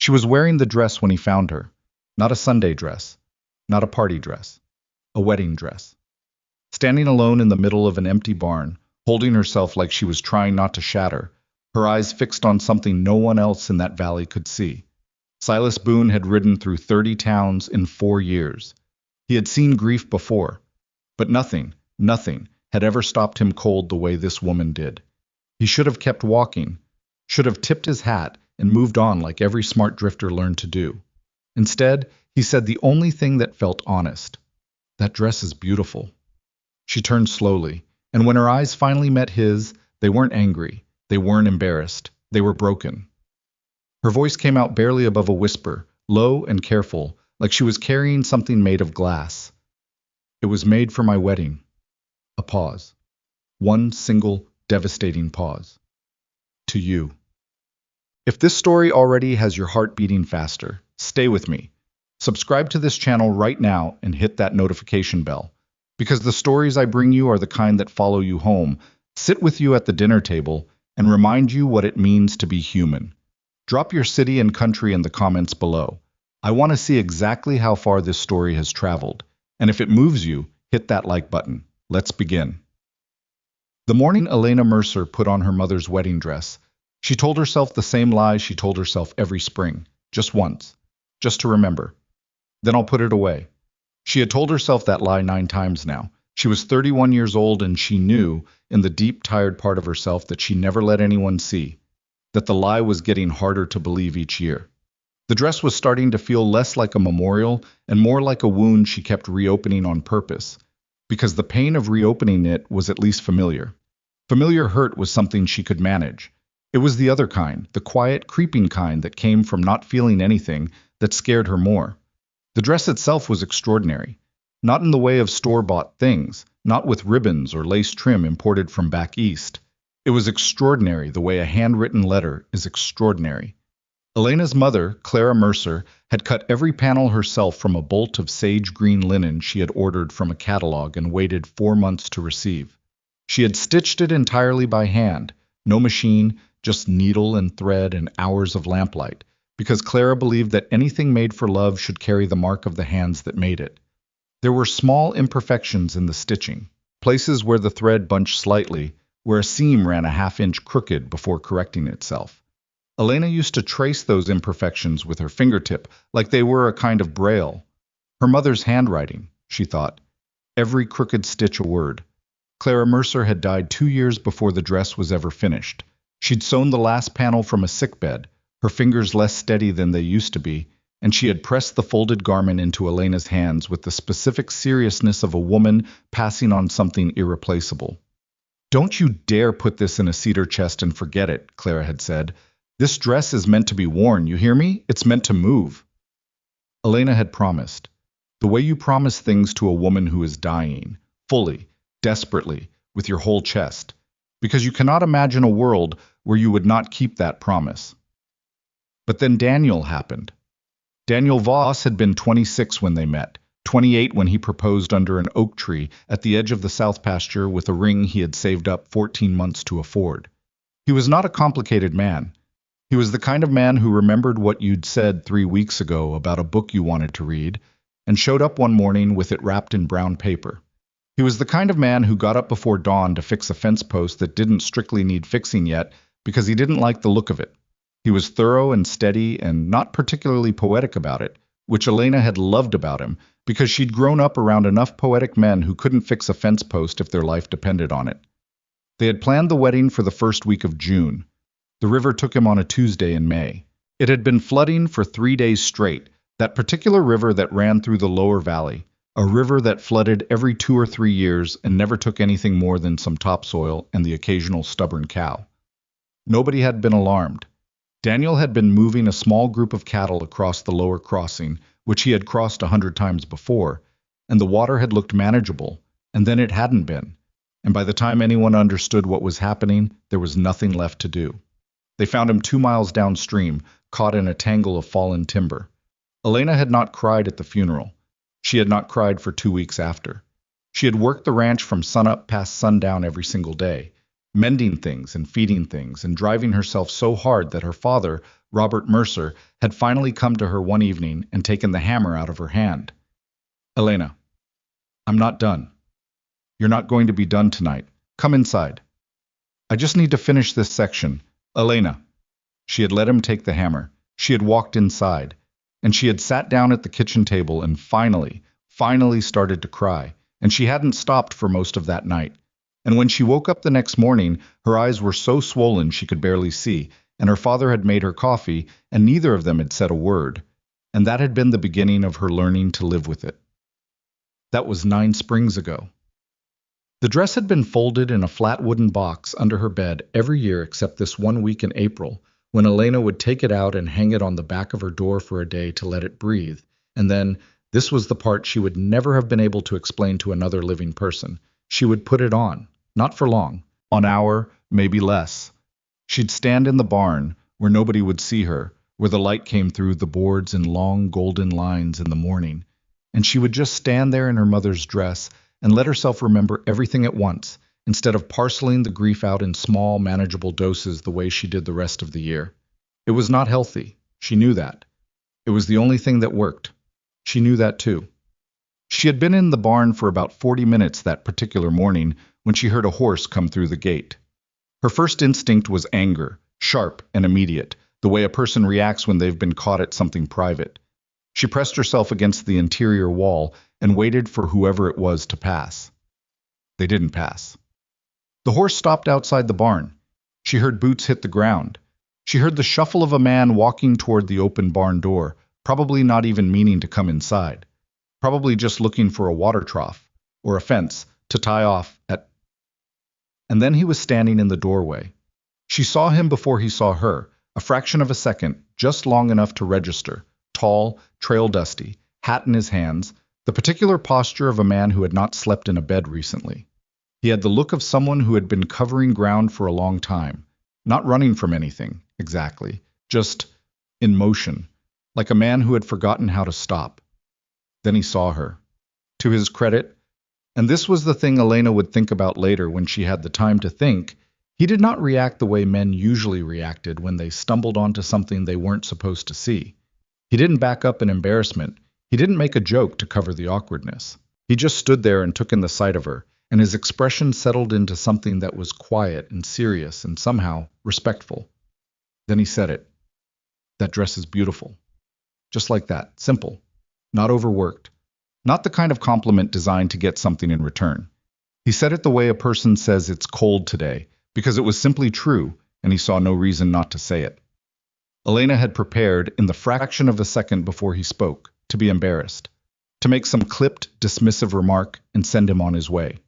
She was wearing the dress when he found her. Not a Sunday dress, not a party dress, a wedding dress. Standing alone in the middle of an empty barn, holding herself like she was trying not to shatter, her eyes fixed on something no one else in that valley could see. Silas Boone had ridden through 30 towns in 4 years. He had seen grief before, but nothing had ever stopped him cold the way this woman did. He should have kept walking, should have tipped his hat and moved on like every smart drifter learned to do. Instead, he said the only thing that felt honest. "That dress is beautiful." She turned slowly, and when her eyes finally met his, they weren't angry, they weren't embarrassed, they were broken. Her voice came out barely above a whisper, low and careful, like she was carrying something made of glass. "It was made for my wedding." A pause. One single, devastating pause. "To you." If this story already has your heart beating faster, stay with me. Subscribe to this channel right now and hit that notification bell. Because the stories I bring you are the kind that follow you home, sit with you at the dinner table, and remind you what it means to be human. Drop your city and country in the comments below. I want to see exactly how far this story has traveled. And if it moves you, hit that like button. Let's begin. The morning Elena Mercer put on her mother's wedding dress, she told herself the same lie she told herself every spring, just once, just to remember. Then I'll put it away. She had told herself that lie 9 times now. She was 31 years old and she knew, in the deep, tired part of herself, that she never let anyone see, that the lie was getting harder to believe each year. The dress was starting to feel less like a memorial and more like a wound she kept reopening on purpose, because the pain of reopening it was at least familiar. Familiar hurt was something she could manage. It was the other kind, the quiet, creeping kind that came from not feeling anything, that scared her more. The dress itself was extraordinary, not in the way of store-bought things, not with ribbons or lace trim imported from back east. It was extraordinary the way a handwritten letter is extraordinary. Elena's mother, Clara Mercer, had cut every panel herself from a bolt of sage green linen she had ordered from a catalog and waited 4 months to receive. She had stitched it entirely by hand, no machine, just needle and thread and hours of lamplight, because Clara believed that anything made for love should carry the mark of the hands that made it. There were small imperfections in the stitching, places where the thread bunched slightly, where a seam ran a half-inch crooked before correcting itself. Elena used to trace those imperfections with her fingertip like they were a kind of braille. Her mother's handwriting, she thought. Every crooked stitch a word. Clara Mercer had died 2 years before the dress was ever finished. She'd sewn the last panel from a sickbed, her fingers less steady than they used to be, and she had pressed the folded garment into Elena's hands with the specific seriousness of a woman passing on something irreplaceable. "Don't you dare put this in a cedar chest and forget it," Clara had said. "This dress is meant to be worn, you hear me? It's meant to move." Elena had promised. The way you promise things to a woman who is dying, fully, desperately, with your whole chest, because you cannot imagine a world where you would not keep that promise. But then Daniel happened. Daniel Voss had been 26 when they met, 28 when he proposed under an oak tree at the edge of the south pasture with a ring he had saved up 14 months to afford. He was not a complicated man. He was the kind of man who remembered what you'd said 3 weeks ago about a book you wanted to read, and showed up one morning with it wrapped in brown paper. He was the kind of man who got up before dawn to fix a fence post that didn't strictly need fixing yet because he didn't like the look of it. He was thorough and steady and not particularly poetic about it, which Elena had loved about him because she'd grown up around enough poetic men who couldn't fix a fence post if their life depended on it. They had planned the wedding for the first week of June. The river took him on a Tuesday in May. It had been flooding for 3 days straight, that particular river that ran through the lower valley, a river that flooded every 2 or 3 years and never took anything more than some topsoil and the occasional stubborn cow. Nobody had been alarmed. Daniel had been moving a small group of cattle across the lower crossing, which he had crossed 100 times before, and the water had looked manageable, and then it hadn't been, and by the time anyone understood what was happening, there was nothing left to do. They found him 2 miles downstream, caught in a tangle of fallen timber. Elena had not cried at the funeral. She had not cried for 2 weeks after. She had worked the ranch from sunup past sundown every single day. mending things and feeding things and driving herself so hard that her father, Robert Mercer, had finally come to her one evening and taken the hammer out of her hand. "Elena, I'm not done. You're not going to be done tonight. Come inside. I just need to finish this section. Elena." She had let him take the hammer. She had walked inside, and she had sat down at the kitchen table and finally started to cry, and she hadn't stopped for most of that night. And when she woke up the next morning, her eyes were so swollen she could barely see, and her father had made her coffee, and neither of them had said a word. And that had been the beginning of her learning to live with it. That was 9 springs ago. The dress had been folded in a flat wooden box under her bed every year except this one week in April, when Elena would take it out and hang it on the back of her door for a day to let it breathe. And then, this was the part she would never have been able to explain to another living person, she would put it on. Not for long. An hour, maybe less. She'd stand in the barn, where nobody would see her, where the light came through the boards in long golden lines in the morning, and she would just stand there in her mother's dress and let herself remember everything at once, instead of parceling the grief out in small, manageable doses the way she did the rest of the year. It was not healthy. She knew that. It was the only thing that worked. She knew that too. She had been in the barn for about 40 minutes that particular morning when she heard a horse come through the gate. Her first instinct was anger, sharp and immediate, the way a person reacts when they've been caught at something private. She pressed herself against the interior wall and waited for whoever it was to pass. They didn't pass. The horse stopped outside the barn. She heard boots hit the ground. She heard the shuffle of a man walking toward the open barn door, probably not even meaning to come inside. Probably just looking for a water trough, or a fence, to tie off at. And then he was standing in the doorway. She saw him before he saw her, a fraction of a second, just long enough to register, tall, trail dusty, hat in his hands, the particular posture of a man who had not slept in a bed recently. He had the look of someone who had been covering ground for a long time, not running from anything, exactly, just in motion, like a man who had forgotten how to stop. Then he saw her. To his credit, and this was the thing Elena would think about later when she had the time to think, he did not react the way men usually reacted when they stumbled onto something they weren't supposed to see. He didn't back up in embarrassment. He didn't make a joke to cover the awkwardness. He just stood there and took in the sight of her, and his expression settled into something that was quiet and serious and somehow respectful. Then he said it. "That dress is beautiful." Just like that, simple, not overworked, not the kind of compliment designed to get something in return. He said it the way a person says it's cold today, because it was simply true, and he saw no reason not to say it. Elena had prepared, in the fraction of a second before he spoke, to be embarrassed, to make some clipped, dismissive remark and send him on his way.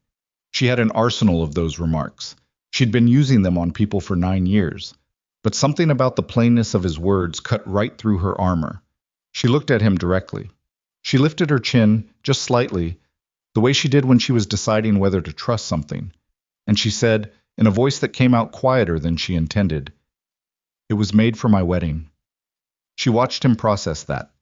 She had an arsenal of those remarks. She'd been using them on people for 9 years. But something about the plainness of his words cut right through her armor. She looked at him directly. She lifted her chin, just slightly, the way she did when she was deciding whether to trust something. And she said, in a voice that came out quieter than she intended, "It was made for my wedding." She watched him process that.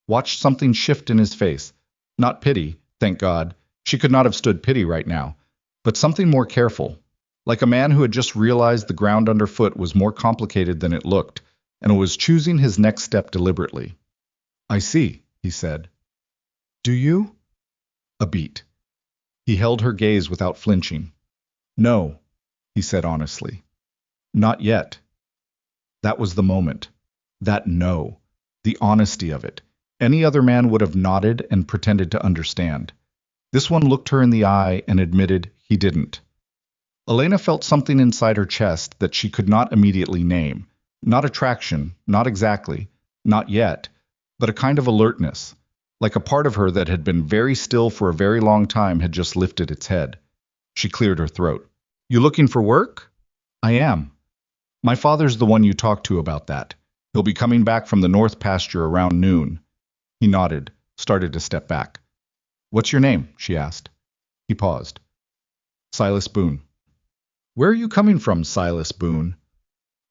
Watched something shift in his face. Not pity, thank God. She could not have stood pity right now. But something more careful. Like a man who had just realized the ground underfoot was more complicated than it looked, and was choosing his next step deliberately. "I see," he said. "Do you?" A beat. He held her gaze without flinching. "No," he said honestly. "Not yet." That was the moment. That no. The honesty of it. Any other man would have nodded and pretended to understand. This one looked her in the eye and admitted he didn't. Elena felt something inside her chest that she could not immediately name. Not attraction, not exactly, not yet, but a kind of alertness, like a part of her that had been very still for a very long time had just lifted its head. She cleared her throat. "You looking for work?" "I am. My father's the one you talked to about that. He'll be coming back from the north pasture around noon." He nodded, started to step back. "What's your name?" she asked. He paused. "Silas Boone." "Where are you coming from, Silas Boone?"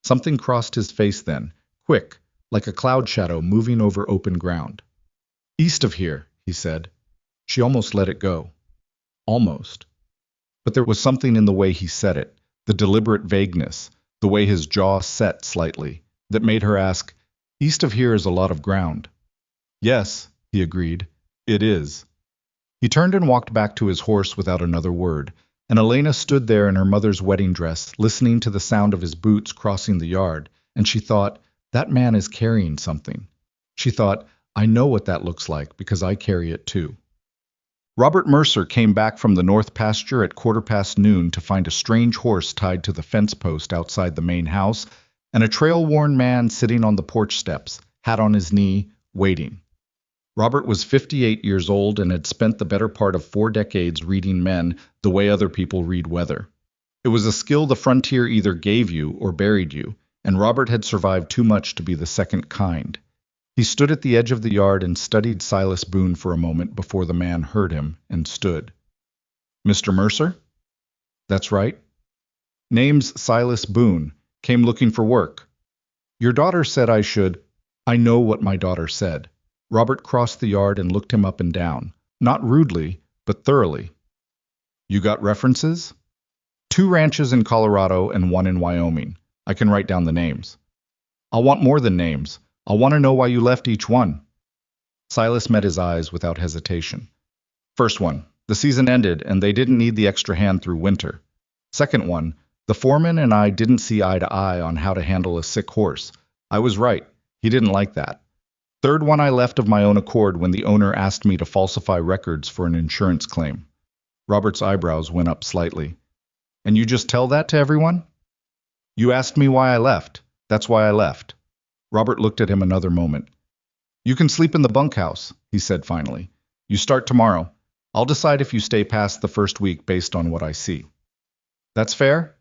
Something crossed his face then, quick, like a cloud shadow moving over open ground. "East of here," he said. She almost let it go. Almost. But there was something in the way he said it, the deliberate vagueness, the way his jaw set slightly, that made her ask, "East of here is a lot of ground." "Yes," he agreed, "it is." He turned and walked back to his horse without another word, and Elena stood there in her mother's wedding dress, listening to the sound of his boots crossing the yard, and she thought, that man is carrying something. She thought, I know what that looks like because I carry it too. Robert Mercer came back from the north pasture at noon to find a strange horse tied to the fence post outside the main house, and a trail-worn man sitting on the porch steps, hat on his knee, waiting. Robert was 58 years old and had spent the better part of 4 decades reading men the way other people read weather. It was a skill the frontier either gave you or buried you, and Robert had survived too much to be the second kind. He stood at the edge of the yard and studied Silas Boone for a moment before the man heard him and stood. "Mr. Mercer?" "That's right." "Name's Silas Boone. Came looking for work." "Your daughter said I should—" "I know what my daughter said." Robert crossed the yard and looked him up and down, not rudely, but thoroughly. "You got references?" "2 ranches in Colorado and 1 in Wyoming. I can write down the names." "I'll want more than names. I'll want to know why you left each one." Silas met his eyes without hesitation. "First one, the season ended and they didn't need the extra hand through winter. Second one, the foreman and I didn't see eye to eye on how to handle a sick horse. I was right. He didn't like that. Third one, I left of my own accord when the owner asked me to falsify records for an insurance claim." Robert's eyebrows went up slightly. "And you just tell that to everyone?" "You asked me why I left. That's why I left." Robert looked at him another moment. "You can sleep in the bunkhouse," he said finally. "You start tomorrow. I'll decide if you stay past the first week based on what I see." "That's fair?"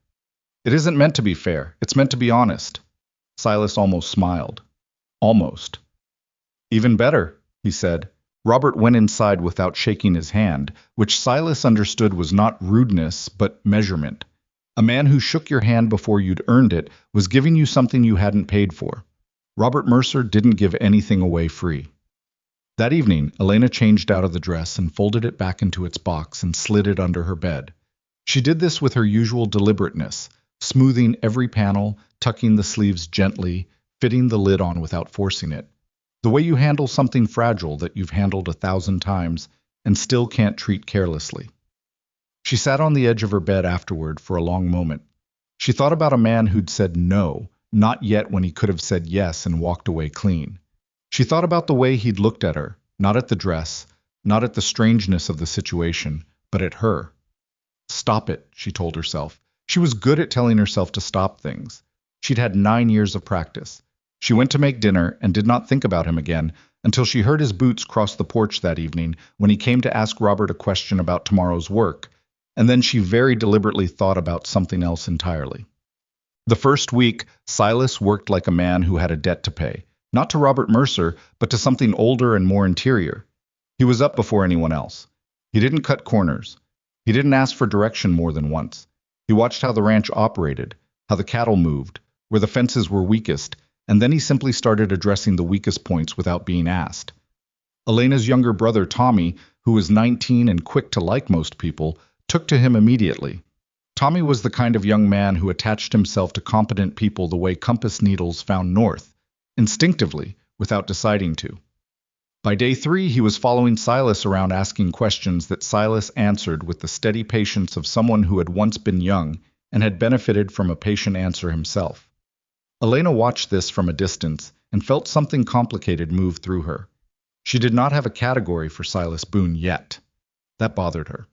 "It isn't meant to be fair. It's meant to be honest." Silas almost smiled. "Almost." "Even better," he said. Robert went inside without shaking his hand, which Silas understood was not rudeness, but measurement. A man who shook your hand before you'd earned it was giving you something you hadn't paid for. Robert Mercer didn't give anything away free. That evening, Elena changed out of the dress and folded it back into its box and slid it under her bed. She did this with her usual deliberateness, smoothing every panel, tucking the sleeves gently, fitting the lid on without forcing it. The way you handle something fragile that you've handled 1,000 times and still can't treat carelessly. She sat on the edge of her bed afterward for a long moment. She thought about a man who'd said no, not yet when he could have said yes and walked away clean. She thought about the way he'd looked at her, not at the dress, not at the strangeness of the situation, but at her. Stop it, she told herself. She was good at telling herself to stop things. She'd had 9 years of practice. She went to make dinner and did not think about him again until she heard his boots cross the porch that evening when he came to ask Robert a question about tomorrow's work, and then she very deliberately thought about something else entirely. The first week, Silas worked like a man who had a debt to pay, not to Robert Mercer, but to something older and more interior. He was up before anyone else. He didn't cut corners. He didn't ask for direction more than once. He watched how the ranch operated, how the cattle moved, where the fences were weakest, and then he simply started addressing the weakest points without being asked. Elena's younger brother, Tommy, who was 19 and quick to like most people, took to him immediately. Tommy was the kind of young man who attached himself to competent people the way compass needles found north, instinctively, without deciding to. By day 3, he was following Silas around asking questions that Silas answered with the steady patience of someone who had once been young and had benefited from a patient answer himself. Elena watched this from a distance and felt something complicated move through her. She did not have a category for Silas Boone yet. That bothered her.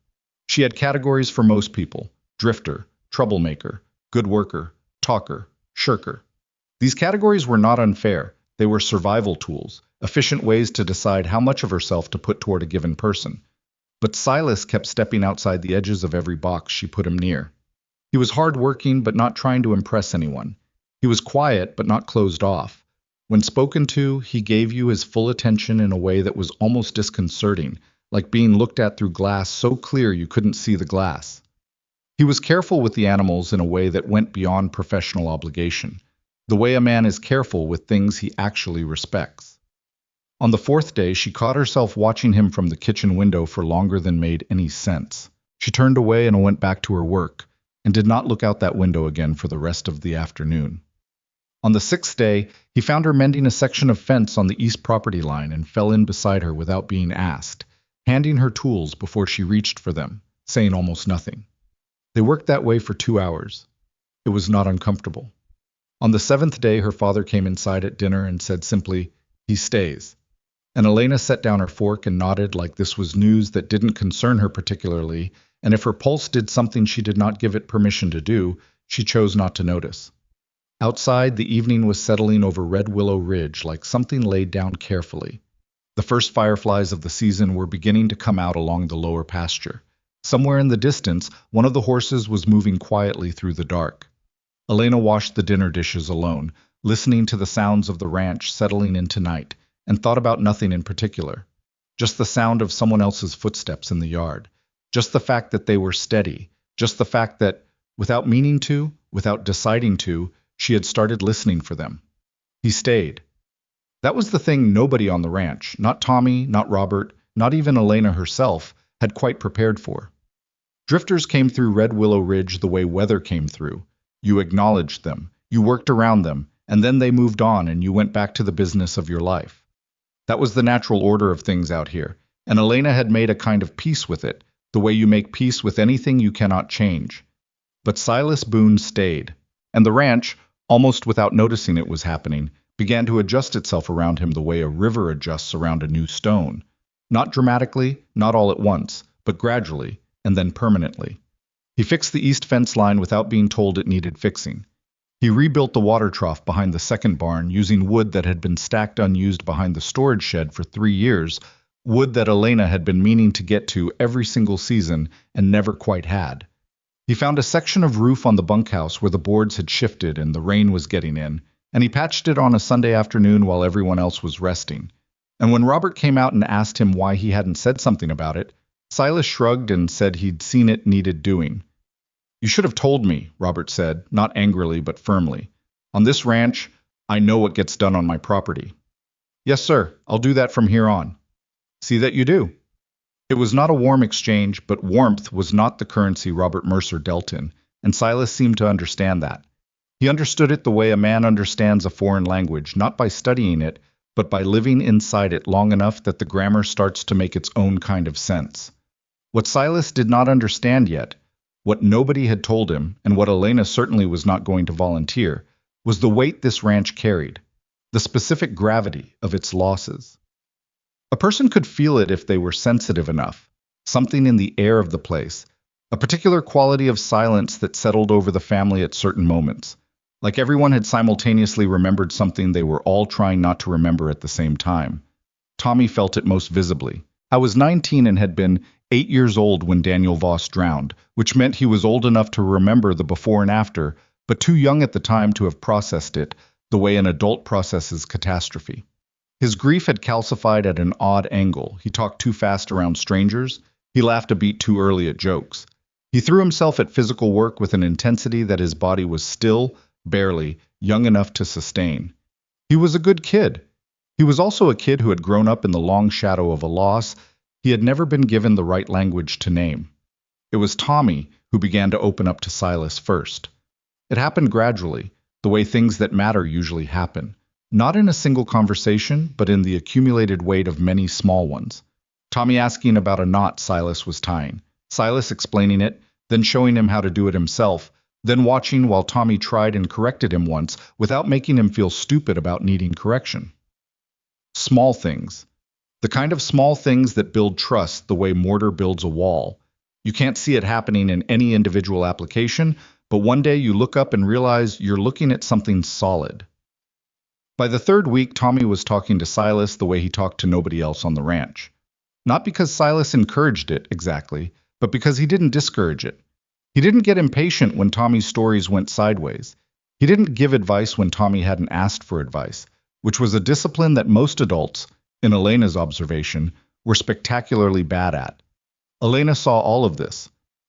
She had categories for most people: drifter, troublemaker, good worker, talker, shirker. These categories were not unfair. They were survival tools, efficient ways to decide how much of herself to put toward a given person. But Silas kept stepping outside the edges of every box she put him near. He was hard-working but not trying to impress anyone. He was quiet but not closed off. When spoken to, he gave you his full attention in a way that was almost disconcerting, like being looked at through glass so clear you couldn't see the glass. He was careful with the animals in a way that went beyond professional obligation, the way a man is careful with things he actually respects. On the 4th day, she caught herself watching him from the kitchen window for longer than made any sense. She turned away and went back to her work, and did not look out that window again for the rest of the afternoon. On the sixth day, he found her mending a section of fence on the east property line and fell in beside her without being asked, handing her tools before she reached for them, saying almost nothing. They worked that way for 2 hours. It was not uncomfortable. On the seventh day, her father came inside at dinner and said simply, "He stays." And Elena set down her fork and nodded like this was news that didn't concern her particularly, and if her pulse did something she did not give it permission to do, she chose not to notice. Outside, the evening was settling over Red Willow Ridge like something laid down carefully. The first fireflies of the season were beginning to come out along the lower pasture. Somewhere in the distance, one of the horses was moving quietly through the dark. Elena washed the dinner dishes alone, listening to the sounds of the ranch settling into night, and thought about nothing in particular. Just the sound of someone else's footsteps in the yard. Just the fact that they were steady. Just the fact that, without meaning to, without deciding to, she had started listening for them. He stayed. That was the thing nobody on the ranch, not Tommy, not Robert, not even Elena herself, had quite prepared for. Drifters came through Red Willow Ridge the way weather came through. You acknowledged them, you worked around them, and then they moved on and you went back to the business of your life. That was the natural order of things out here, and Elena had made a kind of peace with it, the way you make peace with anything you cannot change. But Silas Boone stayed, and the ranch, almost without noticing it was happening, began to adjust itself around him the way a river adjusts around a new stone. Not dramatically, not all at once, but gradually, and then permanently. He fixed the east fence line without being told it needed fixing. He rebuilt the water trough behind the second barn using wood that had been stacked unused behind the storage shed for 3 years, wood that Elena had been meaning to get to every single season and never quite had. He found a section of roof on the bunkhouse where the boards had shifted and the rain was getting in, and he patched it on a Sunday afternoon while everyone else was resting. And when Robert came out and asked him why he hadn't said something about it, Silas shrugged and said he'd seen it needed doing. "You should have told me," Robert said, not angrily but firmly. "On this ranch, I know what gets done on my property." "Yes, sir, I'll do that from here on." "See that you do." It was not a warm exchange, but warmth was not the currency Robert Mercer dealt in, and Silas seemed to understand that. He understood it the way a man understands a foreign language, not by studying it, but by living inside it long enough that the grammar starts to make its own kind of sense. What Silas did not understand yet, what nobody had told him, and what Elena certainly was not going to volunteer, was the weight this ranch carried, the specific gravity of its losses. A person could feel it if they were sensitive enough, something in the air of the place, a particular quality of silence that settled over the family at certain moments, like everyone had simultaneously remembered something they were all trying not to remember at the same time. Tommy felt it most visibly. I was 19 and had been 8 years old when Daniel Voss drowned, which meant he was old enough to remember the before and after, but too young at the time to have processed it the way an adult processes catastrophe. His grief had calcified at an odd angle. He talked too fast around strangers. He laughed a beat too early at jokes. He threw himself at physical work with an intensity that his body was still, barely, young enough to sustain. He was a good kid. He was also a kid who had grown up in the long shadow of a loss he had never been given the right language to name. It was Tommy who began to open up to Silas first. It happened gradually, the way things that matter usually happen. Not in a single conversation, but in the accumulated weight of many small ones. Tommy asking about a knot Silas was tying, Silas explaining it, then showing him how to do it himself, then watching while Tommy tried and corrected him once without making him feel stupid about needing correction. Small things. The kind of small things that build trust the way mortar builds a wall. You can't see it happening in any individual application, but one day you look up and realize you're looking at something solid. By the third week, Tommy was talking to Silas the way he talked to nobody else on the ranch. Not because Silas encouraged it, exactly, but because he didn't discourage it. He didn't get impatient when Tommy's stories went sideways. He didn't give advice when Tommy hadn't asked for advice, which was a discipline that most adults, in Elena's observation, were spectacularly bad at. Elena saw all of this.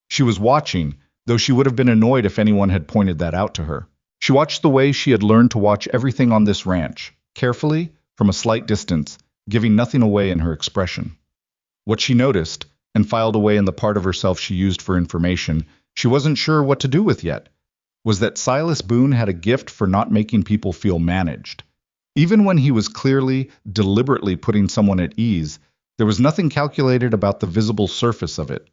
She was watching, though she would have been annoyed if anyone had pointed that out to her. She watched the way she had learned to watch everything on this ranch, carefully, from a slight distance, giving nothing away in her expression. What she noticed, and filed away in the part of herself she used for information, she wasn't sure what to do with yet, was that Silas Boone had a gift for not making people feel managed. Even when he was clearly, deliberately putting someone at ease, there was nothing calculated about the visible surface of it.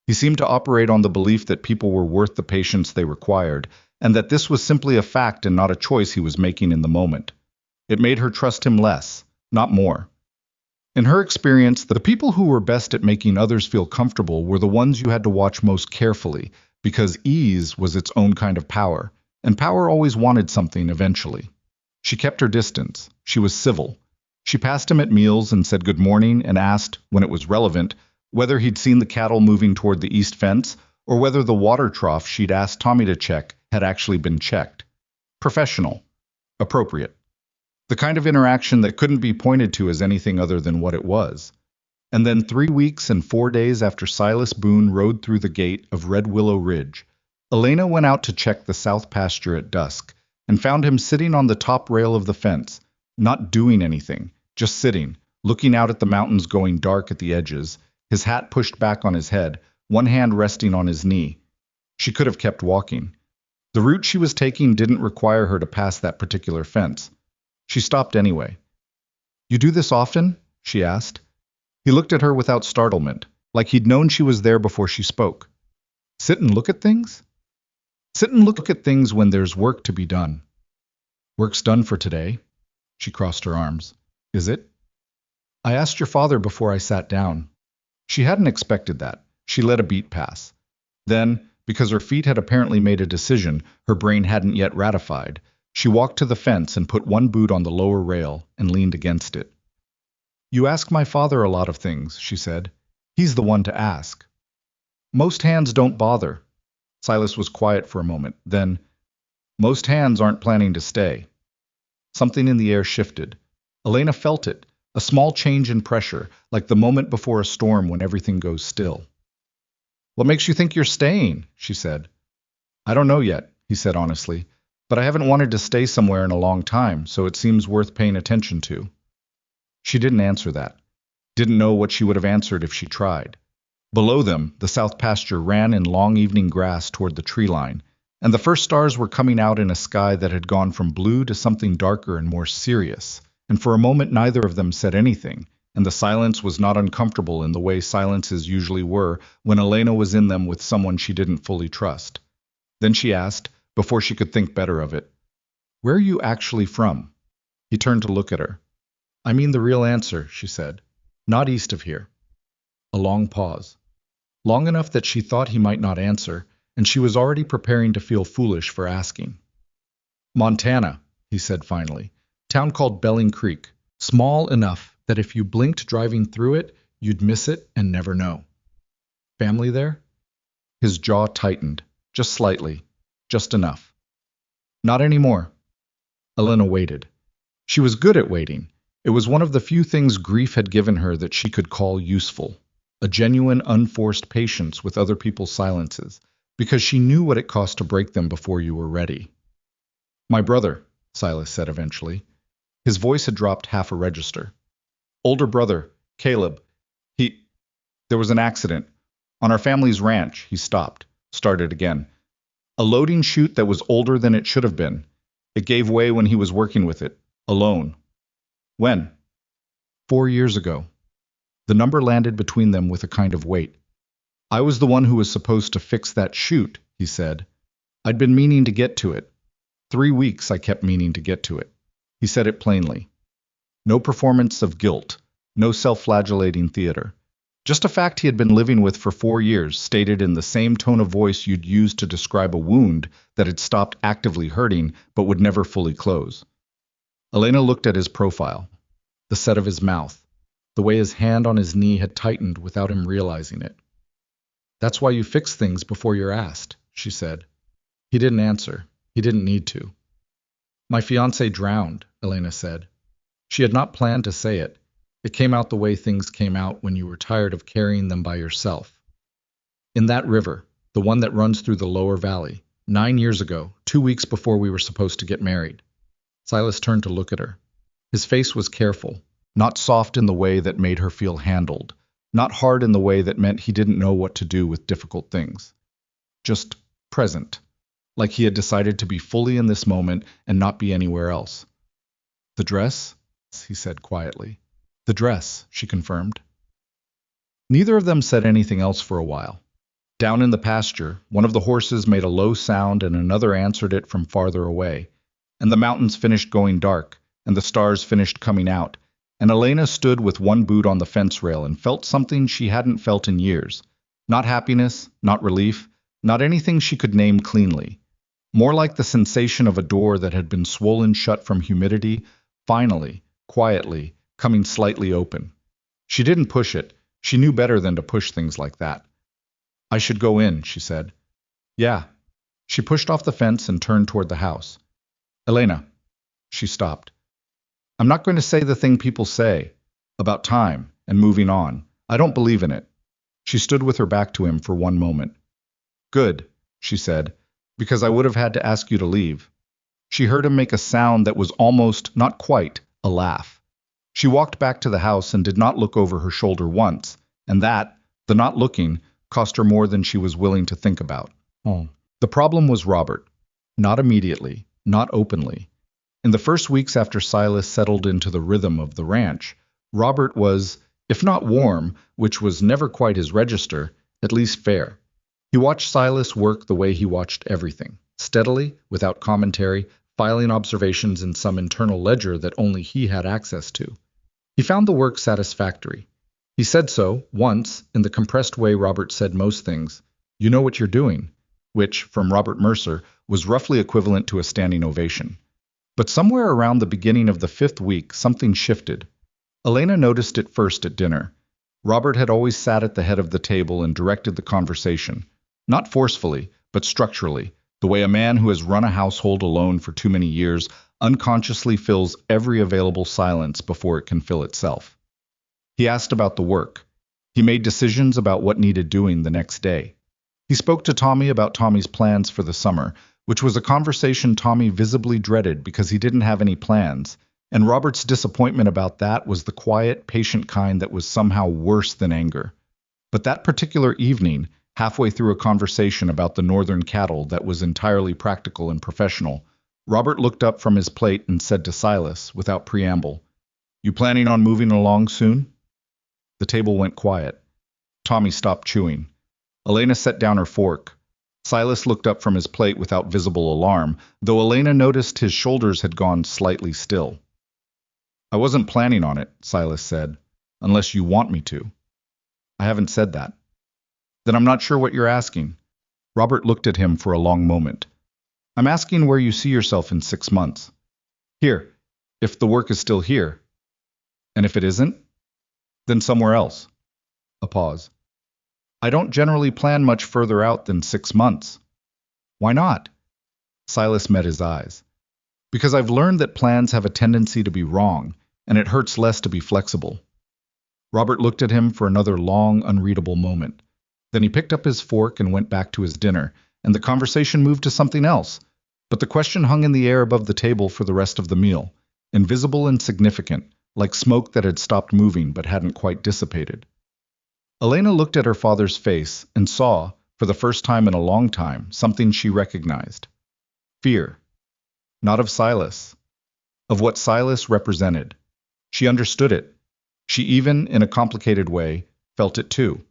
He seemed to operate on the belief that people were worth the patience they required, and that this was simply a fact and not a choice he was making in the moment. It made her trust him less, not more. In her experience, the people who were best at making others feel comfortable were the ones you had to watch most carefully, because ease was its own kind of power, and power always wanted something eventually. She kept her distance. She was civil. She passed him at meals and said good morning and asked, when it was relevant, whether he'd seen the cattle moving toward the east fence or whether the water trough she'd asked Tommy to check had actually been checked. Professional. Appropriate. The kind of interaction that couldn't be pointed to as anything other than what it was. And then 3 weeks and 4 days after Silas Boone rode through the gate of Red Willow Ridge, Elena went out to check the south pasture at dusk and found him sitting on the top rail of the fence, not doing anything, just sitting, looking out at the mountains going dark at the edges, his hat pushed back on his head, one hand resting on his knee. She could have kept walking. The route she was taking didn't require her to pass that particular fence. She stopped anyway. "You do this often?" she asked. He looked at her without startlement, like he'd known she was there before she spoke. "Sit and look at things?" "Sit and look at things when there's work to be done." "Work's done for today." She crossed her arms. "Is it?" "I asked your father before I sat down." She hadn't expected that. She let a beat pass. Then, because her feet had apparently made a decision her brain hadn't yet ratified, she walked to the fence and put one boot on the lower rail and leaned against it. "You ask my father a lot of things," she said. "He's the one to ask." "Most hands don't bother." Silas was quiet for a moment. Then, "Most hands aren't planning to stay." Something in the air shifted. Elena felt it, a small change in pressure, like the moment before a storm when everything goes still. "What makes you think you're staying?" she said. "I don't know yet," he said honestly, "but I haven't wanted to stay somewhere in a long time, so it seems worth paying attention to." She didn't answer that. Didn't know what she would have answered if she tried. Below them, the south pasture ran in long evening grass toward the tree line, and the first stars were coming out in a sky that had gone from blue to something darker and more serious, and for a moment neither of them said anything, and the silence was not uncomfortable in the way silences usually were when Elena was in them with someone she didn't fully trust. Then she asked, before she could think better of it, "Where are you actually from?" He turned to look at her. "I mean the real answer," she said. "Not east of here." A long pause. Long enough that she thought he might not answer, and she was already preparing to feel foolish for asking. "Montana," he said finally. "Town called Belling Creek. Small enough that if you blinked driving through it, you'd miss it and never know." "Family there?" His jaw tightened, just slightly, just enough. "Not anymore." Elena waited. She was good at waiting. It was one of the few things grief had given her that she could call useful. A genuine, unforced patience with other people's silences, because she knew what it cost to break them before you were ready. "My brother," Silas said eventually. His voice had dropped half a register. "Older brother, Caleb. There was an accident. On our family's ranch." He stopped, started again. "A loading chute that was older than it should have been. It gave way when he was working with it, alone." "When?" 4 years ago." The number landed between them with a kind of weight. "I was the one who was supposed to fix that chute," he said. "I'd been meaning to get to it. 3 weeks I kept meaning to get to it." He said it plainly. No performance of guilt, no self-flagellating theater. Just a fact he had been living with for 4 years, stated in the same tone of voice you'd use to describe a wound that had stopped actively hurting but would never fully close. Elena looked at his profile, the set of his mouth, the way his hand on his knee had tightened without him realizing it. "That's why you fix things before you're asked," she said. He didn't answer. He didn't need to. "My fiancé drowned," Elena said. She had not planned to say it. It came out the way things came out when you were tired of carrying them by yourself. "In that river, the one that runs through the lower valley, 9 years ago, 2 weeks before we were supposed to get married." Silas turned to look at her. His face was careful, not soft in the way that made her feel handled, not hard in the way that meant he didn't know what to do with difficult things. just present, like he had decided to be fully in this moment and not be anywhere else. "The dress?" he said quietly. "The dress," she confirmed. Neither of them said anything else for a while. Down in the pasture, one of the horses made a low sound and another answered it from farther away, and the mountains finished going dark, and the stars finished coming out, and Elena stood with one boot on the fence rail and felt something she hadn't felt in years. Not happiness, not relief, not anything she could name cleanly. More like the sensation of a door that had been swollen shut from humidity, finally, quietly, coming slightly open. She didn't push it. She knew better than to push things like that. "I should go in," she said. "Yeah." She pushed off the fence and turned toward the house. "Elena." She stopped. "I'm not going to say the thing people say about time and moving on. I don't believe in it." She stood with her back to him for one moment. "Good," she said, "because I would have had to ask you to leave." She heard him make a sound that was almost, not quite, a laugh. She walked back to the house and did not look over her shoulder once, and that, the not looking, cost her more than she was willing to think about. The problem was Robert. Not immediately, not openly. In the first weeks after Silas settled into the rhythm of the ranch, Robert was, if not warm, which was never quite his register, at least fair. He watched Silas work the way he watched everything, steadily, without commentary, filing observations in some internal ledger that only he had access to. He found the work satisfactory. He said so, once, in the compressed way Robert said most things. "You know what you're doing," which, from Robert Mercer, was roughly equivalent to a standing ovation. But somewhere around the beginning of the 5th week, something shifted. Elena noticed it first at dinner. Robert had always sat at the head of the table and directed the conversation. Not forcefully, but structurally, the way a man who has run a household alone for too many years unconsciously fills every available silence before it can fill itself. He asked about the work. He made decisions about what needed doing the next day. He spoke to Tommy about Tommy's plans for the summer, which was a conversation Tommy visibly dreaded because he didn't have any plans, and Robert's disappointment about that was the quiet, patient kind that was somehow worse than anger. But that particular evening, halfway through a conversation about the northern cattle that was entirely practical and professional, Robert looked up from his plate and said to Silas, without preamble, "You planning on moving along soon?" The table went quiet. Tommy stopped chewing. Elena set down her fork. Silas looked up from his plate without visible alarm, though Elena noticed his shoulders had gone slightly still. "I wasn't planning on it," Silas said, "unless you want me to." "I haven't said that." "Then I'm not sure what you're asking." Robert looked at him for a long moment. "I'm asking where you see yourself in 6 months. Here, if the work is still here. And if it isn't, then somewhere else." A pause. "I don't generally plan much further out than 6 months." "Why not?" Silas met his eyes. "Because I've learned that plans have a tendency to be wrong, and it hurts less to be flexible." Robert looked at him for another long, unreadable moment. Then he picked up his fork and went back to his dinner, and the conversation moved to something else. But the question hung in the air above the table for the rest of the meal, invisible and significant, like smoke that had stopped moving but hadn't quite dissipated. Elena looked at her father's face and saw, for the first time in a long time, something she recognized. Fear. Not of Silas. Of what Silas represented. She understood it. She even, in a complicated way, felt it too.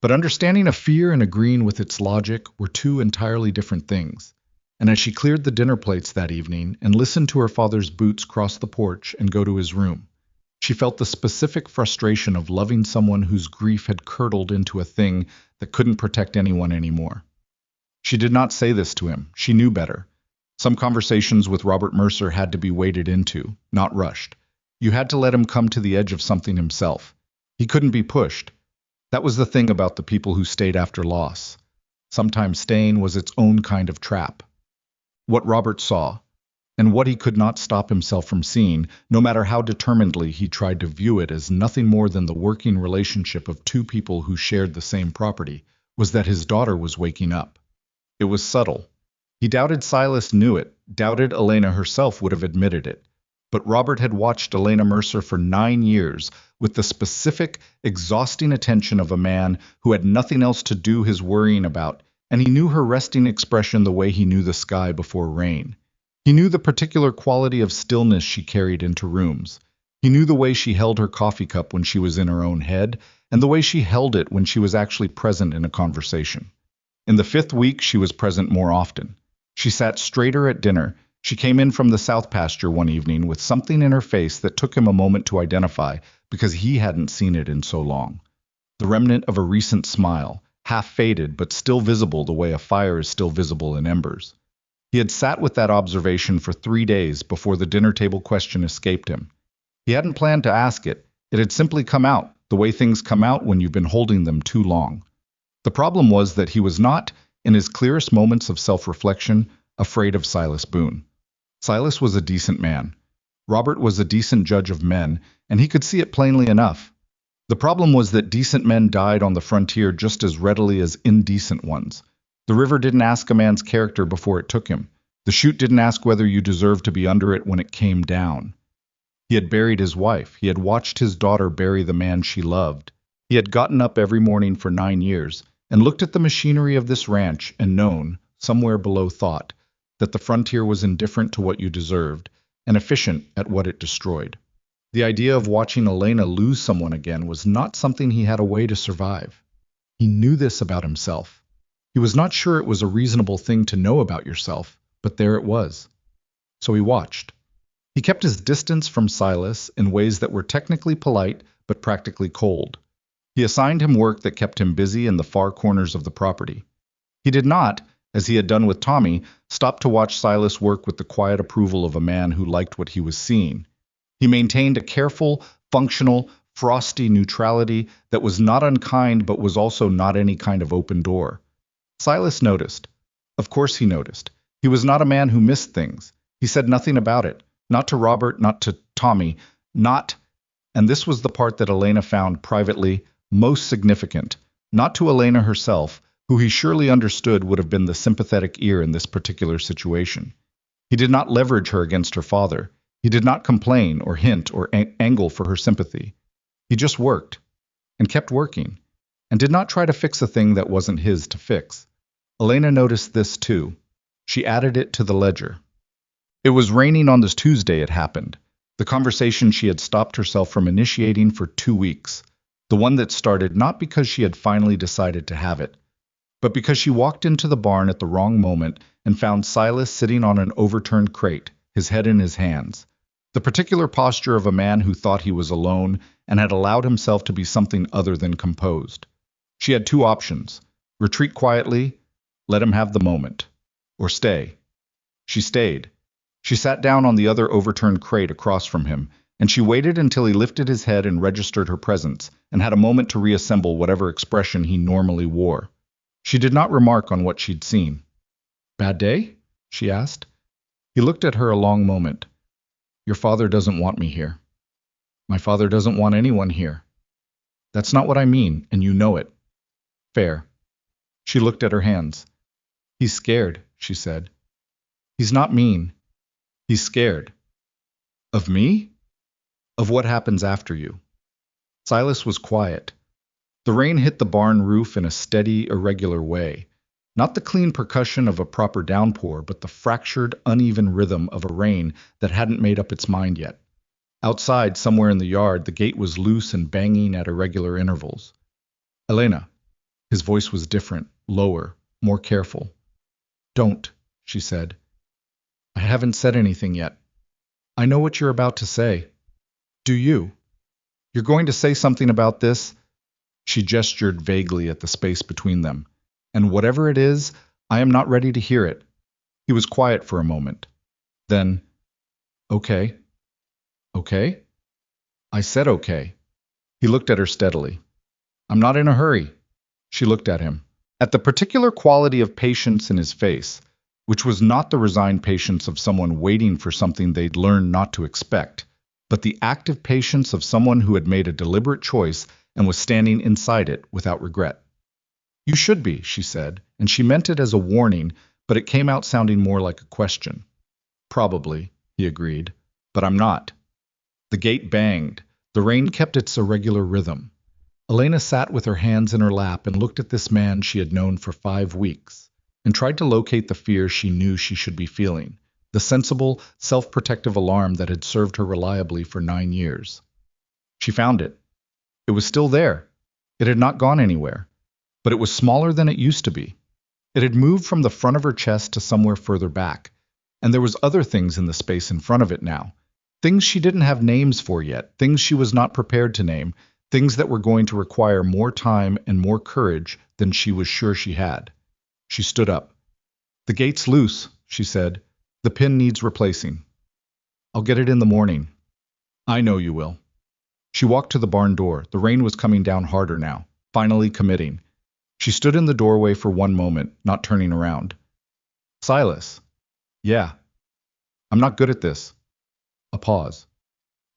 But understanding a fear and agreeing with its logic were two entirely different things. And as she cleared the dinner plates that evening and listened to her father's boots cross the porch and go to his room, she felt the specific frustration of loving someone whose grief had curdled into a thing that couldn't protect anyone anymore. She did not say this to him. She knew better. Some conversations with Robert Mercer had to be waded into, not rushed. You had to let him come to the edge of something himself. He couldn't be pushed. That was the thing about the people who stayed after loss. Sometimes staying was its own kind of trap. What Robert saw, and what he could not stop himself from seeing, no matter how determinedly he tried to view it as nothing more than the working relationship of two people who shared the same property, was that his daughter was waking up. It was subtle. He doubted Silas knew it, doubted Elena herself would have admitted it. But Robert had watched Elena Mercer for 9 years with the specific, exhausting attention of a man who had nothing else to do his worrying about and he knew her resting expression the way he knew the sky before rain. He knew the particular quality of stillness she carried into rooms. He knew the way she held her coffee cup when she was in her own head, and the way she held it when she was actually present in a conversation. In the 5th week, she was present more often. She sat straighter at dinner. She came in from the south pasture one evening with something in her face that took him a moment to identify because he hadn't seen it in so long. The remnant of a recent smile, half faded but still visible the way a fire is still visible in embers. He had sat with that observation for 3 days before the dinner table question escaped him. He hadn't planned to ask it. It had simply come out, the way things come out when you've been holding them too long. The problem was that he was not, in his clearest moments of self-reflection, afraid of Silas Boone. Silas was a decent man. Robert was a decent judge of men, and he could see it plainly enough. The problem was that decent men died on the frontier just as readily as indecent ones. The river didn't ask a man's character before it took him. The chute didn't ask whether you deserved to be under it when it came down. He had buried his wife. He had watched his daughter bury the man she loved. He had gotten up every morning for 9 years and looked at the machinery of this ranch and known, somewhere below thought, that the frontier was indifferent to what you deserved and efficient at what it destroyed. The idea of watching Elena lose someone again was not something he had a way to survive. He knew this about himself. He was not sure it was a reasonable thing to know about yourself, but there it was. So he watched. He kept his distance from Silas in ways that were technically polite but practically cold. He assigned him work that kept him busy in the far corners of the property. He did not, as he had done with Tommy, stop to watch Silas work with the quiet approval of a man who liked what he was seeing. He maintained a careful, functional, frosty neutrality that was not unkind but was also not any kind of open door. Silas noticed. Of course he noticed. He was not a man who missed things. He said nothing about it. Not to Robert, not to Tommy, not, and this was the part that Elena found privately most significant, not to Elena herself, who he surely understood would have been the sympathetic ear in this particular situation. He did not leverage her against her father. He did not complain or hint or angle for her sympathy. He just worked, and kept working, and did not try to fix a thing that wasn't his to fix. Elena noticed this too. She added it to the ledger. It was raining on this Tuesday it happened, the conversation she had stopped herself from initiating for 2 weeks, the one that started not because she had finally decided to have it, but because she walked into the barn at the wrong moment and found Silas sitting on an overturned crate, his head in his hands, the particular posture of a man who thought he was alone and had allowed himself to be something other than composed. She had 2 options: retreat quietly, let him have the moment, or stay. She stayed. She sat down on the other overturned crate across from him, and she waited until he lifted his head and registered her presence, and had a moment to reassemble whatever expression he normally wore. She did not remark on what she'd seen. "Bad day?" she asked. He looked at her a long moment. "Your father doesn't want me here." "My father doesn't want anyone here." "That's not what I mean, and you know it." "Fair." She looked at her hands. "He's scared," she said. "He's not mean. He's scared." "Of me?" "Of what happens after you." Silas was quiet. The rain hit the barn roof in a steady, irregular way. Not the clean percussion of a proper downpour, but the fractured, uneven rhythm of a rain that hadn't made up its mind yet. Outside, somewhere in the yard, the gate was loose and banging at irregular intervals. "Elena." His voice was different, lower, more careful. "Don't," she said. "I haven't said anything yet." "I know what you're about to say." "Do you? You're going to say something about this?" She gestured vaguely at the space between them. "And whatever it is, I am not ready to hear it." He was quiet for a moment. Then, "Okay." "Okay?" "I said okay." He looked at her steadily. "I'm not in a hurry." She looked at him. At the particular quality of patience in his face, which was not the resigned patience of someone waiting for something they'd learned not to expect, but the active patience of someone who had made a deliberate choice and was standing inside it without regret. "You should be," she said, and she meant it as a warning, but it came out sounding more like a question. "Probably," he agreed, "but I'm not." The gate banged. The rain kept its irregular rhythm. Elena sat with her hands in her lap and looked at this man she had known for 5 weeks, and tried to locate the fear she knew she should be feeling, the sensible, self-protective alarm that had served her reliably for 9 years. She found it. It was still there. It had not gone anywhere, but it was smaller than it used to be. It had moved from the front of her chest to somewhere further back, and there was other things in the space in front of it now. Things she didn't have names for yet, things she was not prepared to name, things that were going to require more time and more courage than she was sure she had. She stood up. "The gate's loose," she said. "The pin needs replacing." "I'll get it in the morning." "I know you will." She walked to the barn door. The rain was coming down harder now, finally committing. She stood in the doorway for one moment, not turning around. "Silas." "Yeah." "I'm not good at this." A pause.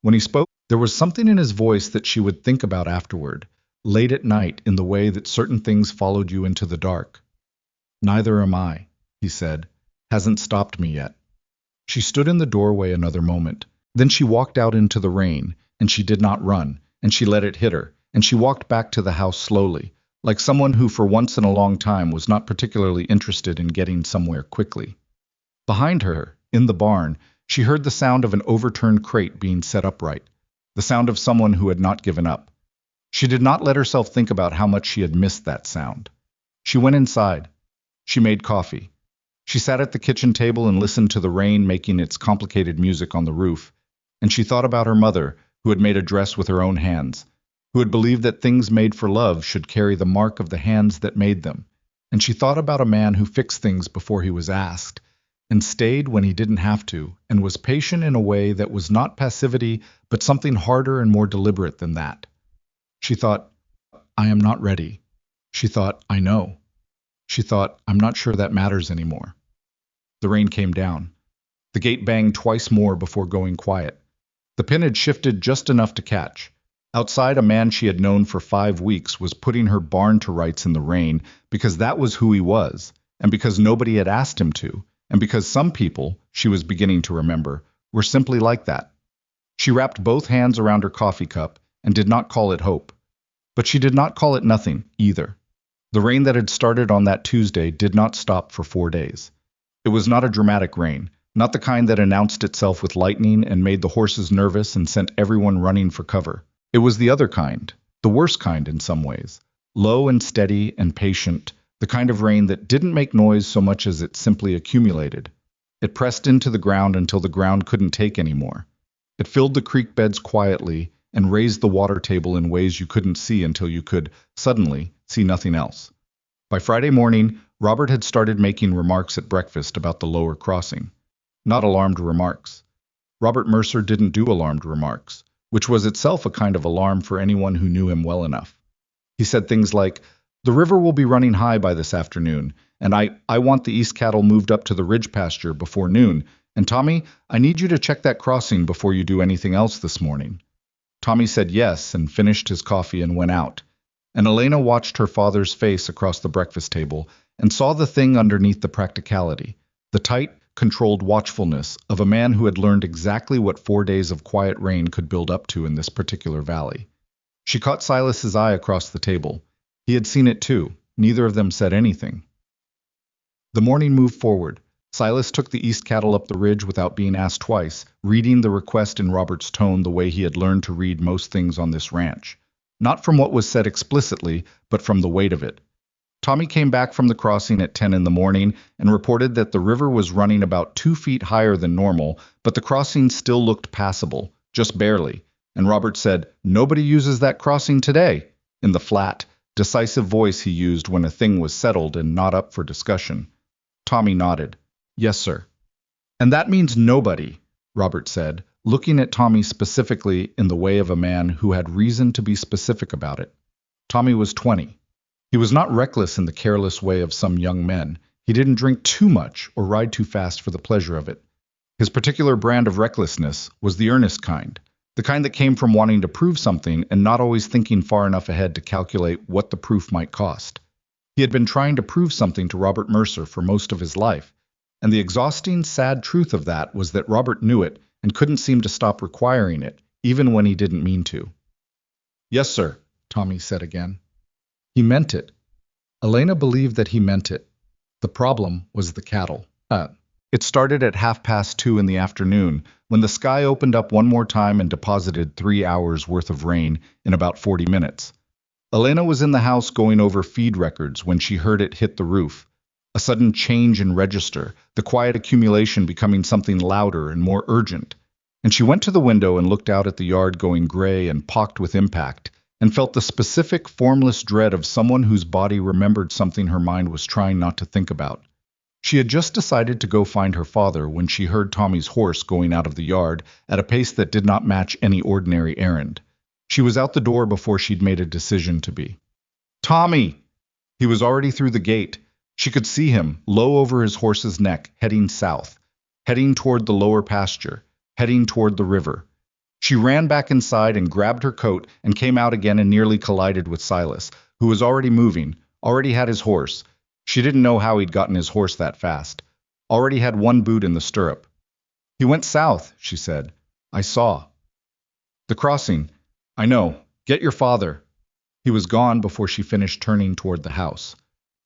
When he spoke, there was something in his voice that she would think about afterward, late at night, in the way that certain things followed you into the dark. "Neither am I," he said. "Hasn't stopped me yet." She stood in the doorway another moment. Then she walked out into the rain, and she did not run, and she let it hit her, and she walked back to the house slowly, like someone who for once in a long time was not particularly interested in getting somewhere quickly. Behind her, in the barn, she heard the sound of an overturned crate being set upright, the sound of someone who had not given up. She did not let herself think about how much she had missed that sound. She went inside. She made coffee. She sat at the kitchen table and listened to the rain making its complicated music on the roof, and she thought about her mother, who had made a dress with her own hands, who had believed that things made for love should carry the mark of the hands that made them, and she thought about a man who fixed things before he was asked, and stayed when he didn't have to, and was patient in a way that was not passivity, but something harder and more deliberate than that. She thought, "I am not ready." She thought, "I know." She thought, "I'm not sure that matters anymore." The rain came down. The gate banged twice more before going quiet. The pin had shifted just enough to catch. Outside, a man she had known for 5 weeks was putting her barn to rights in the rain because that was who he was, and because nobody had asked him to, and because some people, she was beginning to remember, were simply like that. She wrapped both hands around her coffee cup and did not call it hope. But she did not call it nothing, either. The rain that had started on that Tuesday did not stop for 4 days. It was not a dramatic rain, not the kind that announced itself with lightning and made the horses nervous and sent everyone running for cover. It was the other kind, the worst kind in some ways, low and steady and patient, the kind of rain that didn't make noise so much as it simply accumulated. It pressed into the ground until the ground couldn't take any more. It filled the creek beds quietly and raised the water table in ways you couldn't see until you could, suddenly, see nothing else. By Friday morning, Robert had started making remarks at breakfast about the lower crossing. Not alarmed remarks. Robert Mercer didn't do alarmed remarks, which was itself a kind of alarm for anyone who knew him well enough. He said things like, "The river will be running high by this afternoon, and I want the east cattle moved up to the ridge pasture before noon, and Tommy, I need you to check that crossing before you do anything else this morning." Tommy said yes and finished his coffee and went out, and Elena watched her father's face across the breakfast table and saw the thing underneath the practicality, the tight, controlled watchfulness of a man who had learned exactly what 4 days of quiet rain could build up to in this particular valley. She caught Silas's eye across the table. He had seen it too. Neither of them said anything. The morning moved forward. Silas took the east cattle up the ridge without being asked twice, reading the request in Robert's tone the way he had learned to read most things on this ranch. Not from what was said explicitly, but from the weight of it. Tommy came back from the crossing at 10 in the morning and reported that the river was running about 2 feet higher than normal, but the crossing still looked passable, just barely. And Robert said, "Nobody uses that crossing today," in the flat, decisive voice he used when a thing was settled and not up for discussion. Tommy nodded. "Yes, sir." "And that means nobody," Robert said, looking at Tommy specifically in the way of a man who had reason to be specific about it. Tommy was 20. He was not reckless in the careless way of some young men. He didn't drink too much or ride too fast for the pleasure of it. His particular brand of recklessness was the earnest kind, the kind that came from wanting to prove something and not always thinking far enough ahead to calculate what the proof might cost. He had been trying to prove something to Robert Mercer for most of his life, and the exhausting, sad truth of that was that Robert knew it and couldn't seem to stop requiring it, even when he didn't mean to. "Yes, sir." Tommy said again. He meant it. Elena believed that he meant it. The problem was the cattle. It started at 2:30 in the afternoon, when the sky opened up one more time and deposited 3 hours worth of rain in about 40 minutes. Elena was in the house going over feed records when she heard it hit the roof. A sudden change in register, the quiet accumulation becoming something louder and more urgent. And she went to the window and looked out at the yard going gray and pocked with impact, and felt the specific, formless dread of someone whose body remembered something her mind was trying not to think about. She had just decided to go find her father when she heard Tommy's horse going out of the yard at a pace that did not match any ordinary errand. She was out the door before she'd made a decision to be. Tommy! He was already through the gate. She could see him, low over his horse's neck, heading south, heading toward the lower pasture, heading toward the river. She ran back inside and grabbed her coat and came out again and nearly collided with Silas, who was already moving, already had his horse. She didn't know how he'd gotten his horse that fast. Already had one boot in the stirrup. He went south, she said. I saw. The crossing. I know. Get your father. He was gone before she finished turning toward the house.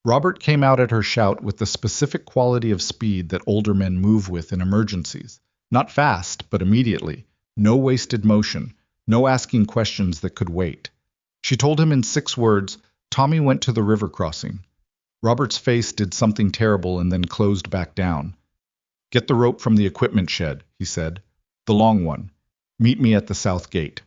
Robert came out at her shout with the specific quality of speed that older men move with in emergencies. Not fast, but immediately. No wasted motion. No asking questions that could wait. She told him in 6 words, Tommy went to the river crossing. Robert's face did something terrible and then closed back down. Get the rope from the equipment shed, he said. The long one. Meet me at the south gate.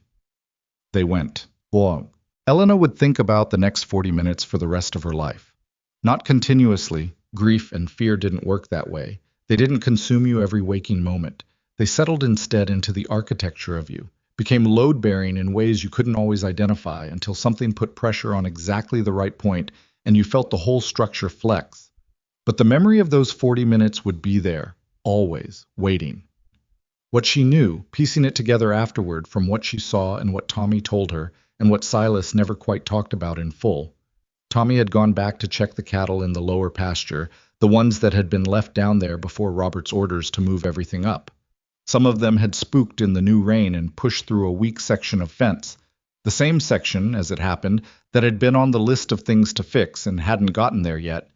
They went. Whoa. Elena would think about the next 40 minutes for the rest of her life. Not continuously. Grief and fear didn't work that way. They didn't consume you every waking moment. They settled instead into the architecture of you, became load-bearing in ways you couldn't always identify until something put pressure on exactly the right point and you felt the whole structure flex. But the memory of those 40 minutes would be there, always, waiting. What she knew, piecing it together afterward from what she saw and what Tommy told her, and what Silas never quite talked about in full. Tommy had gone back to check the cattle in the lower pasture, the ones that had been left down there before Robert's orders to move everything up. Some of them had spooked in the new rain and pushed through a weak section of fence, the same section, as it happened, that had been on the list of things to fix and hadn't gotten there yet,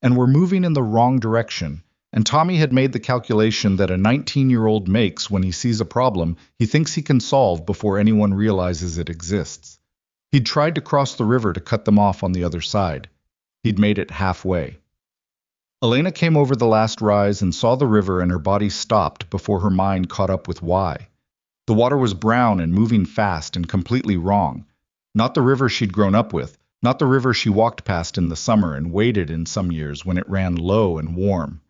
and were moving in the wrong direction, and Tommy had made the calculation that a 19-year-old makes when he sees a problem he thinks he can solve before anyone realizes it exists. He'd tried to cross the river to cut them off on the other side. He'd made it halfway. Elena came over the last rise and saw the river, and her body stopped before her mind caught up with why. The water was brown and moving fast and completely wrong. Not the river she'd grown up with, not the river she walked past in the summer and waded in some years when it ran low and warm.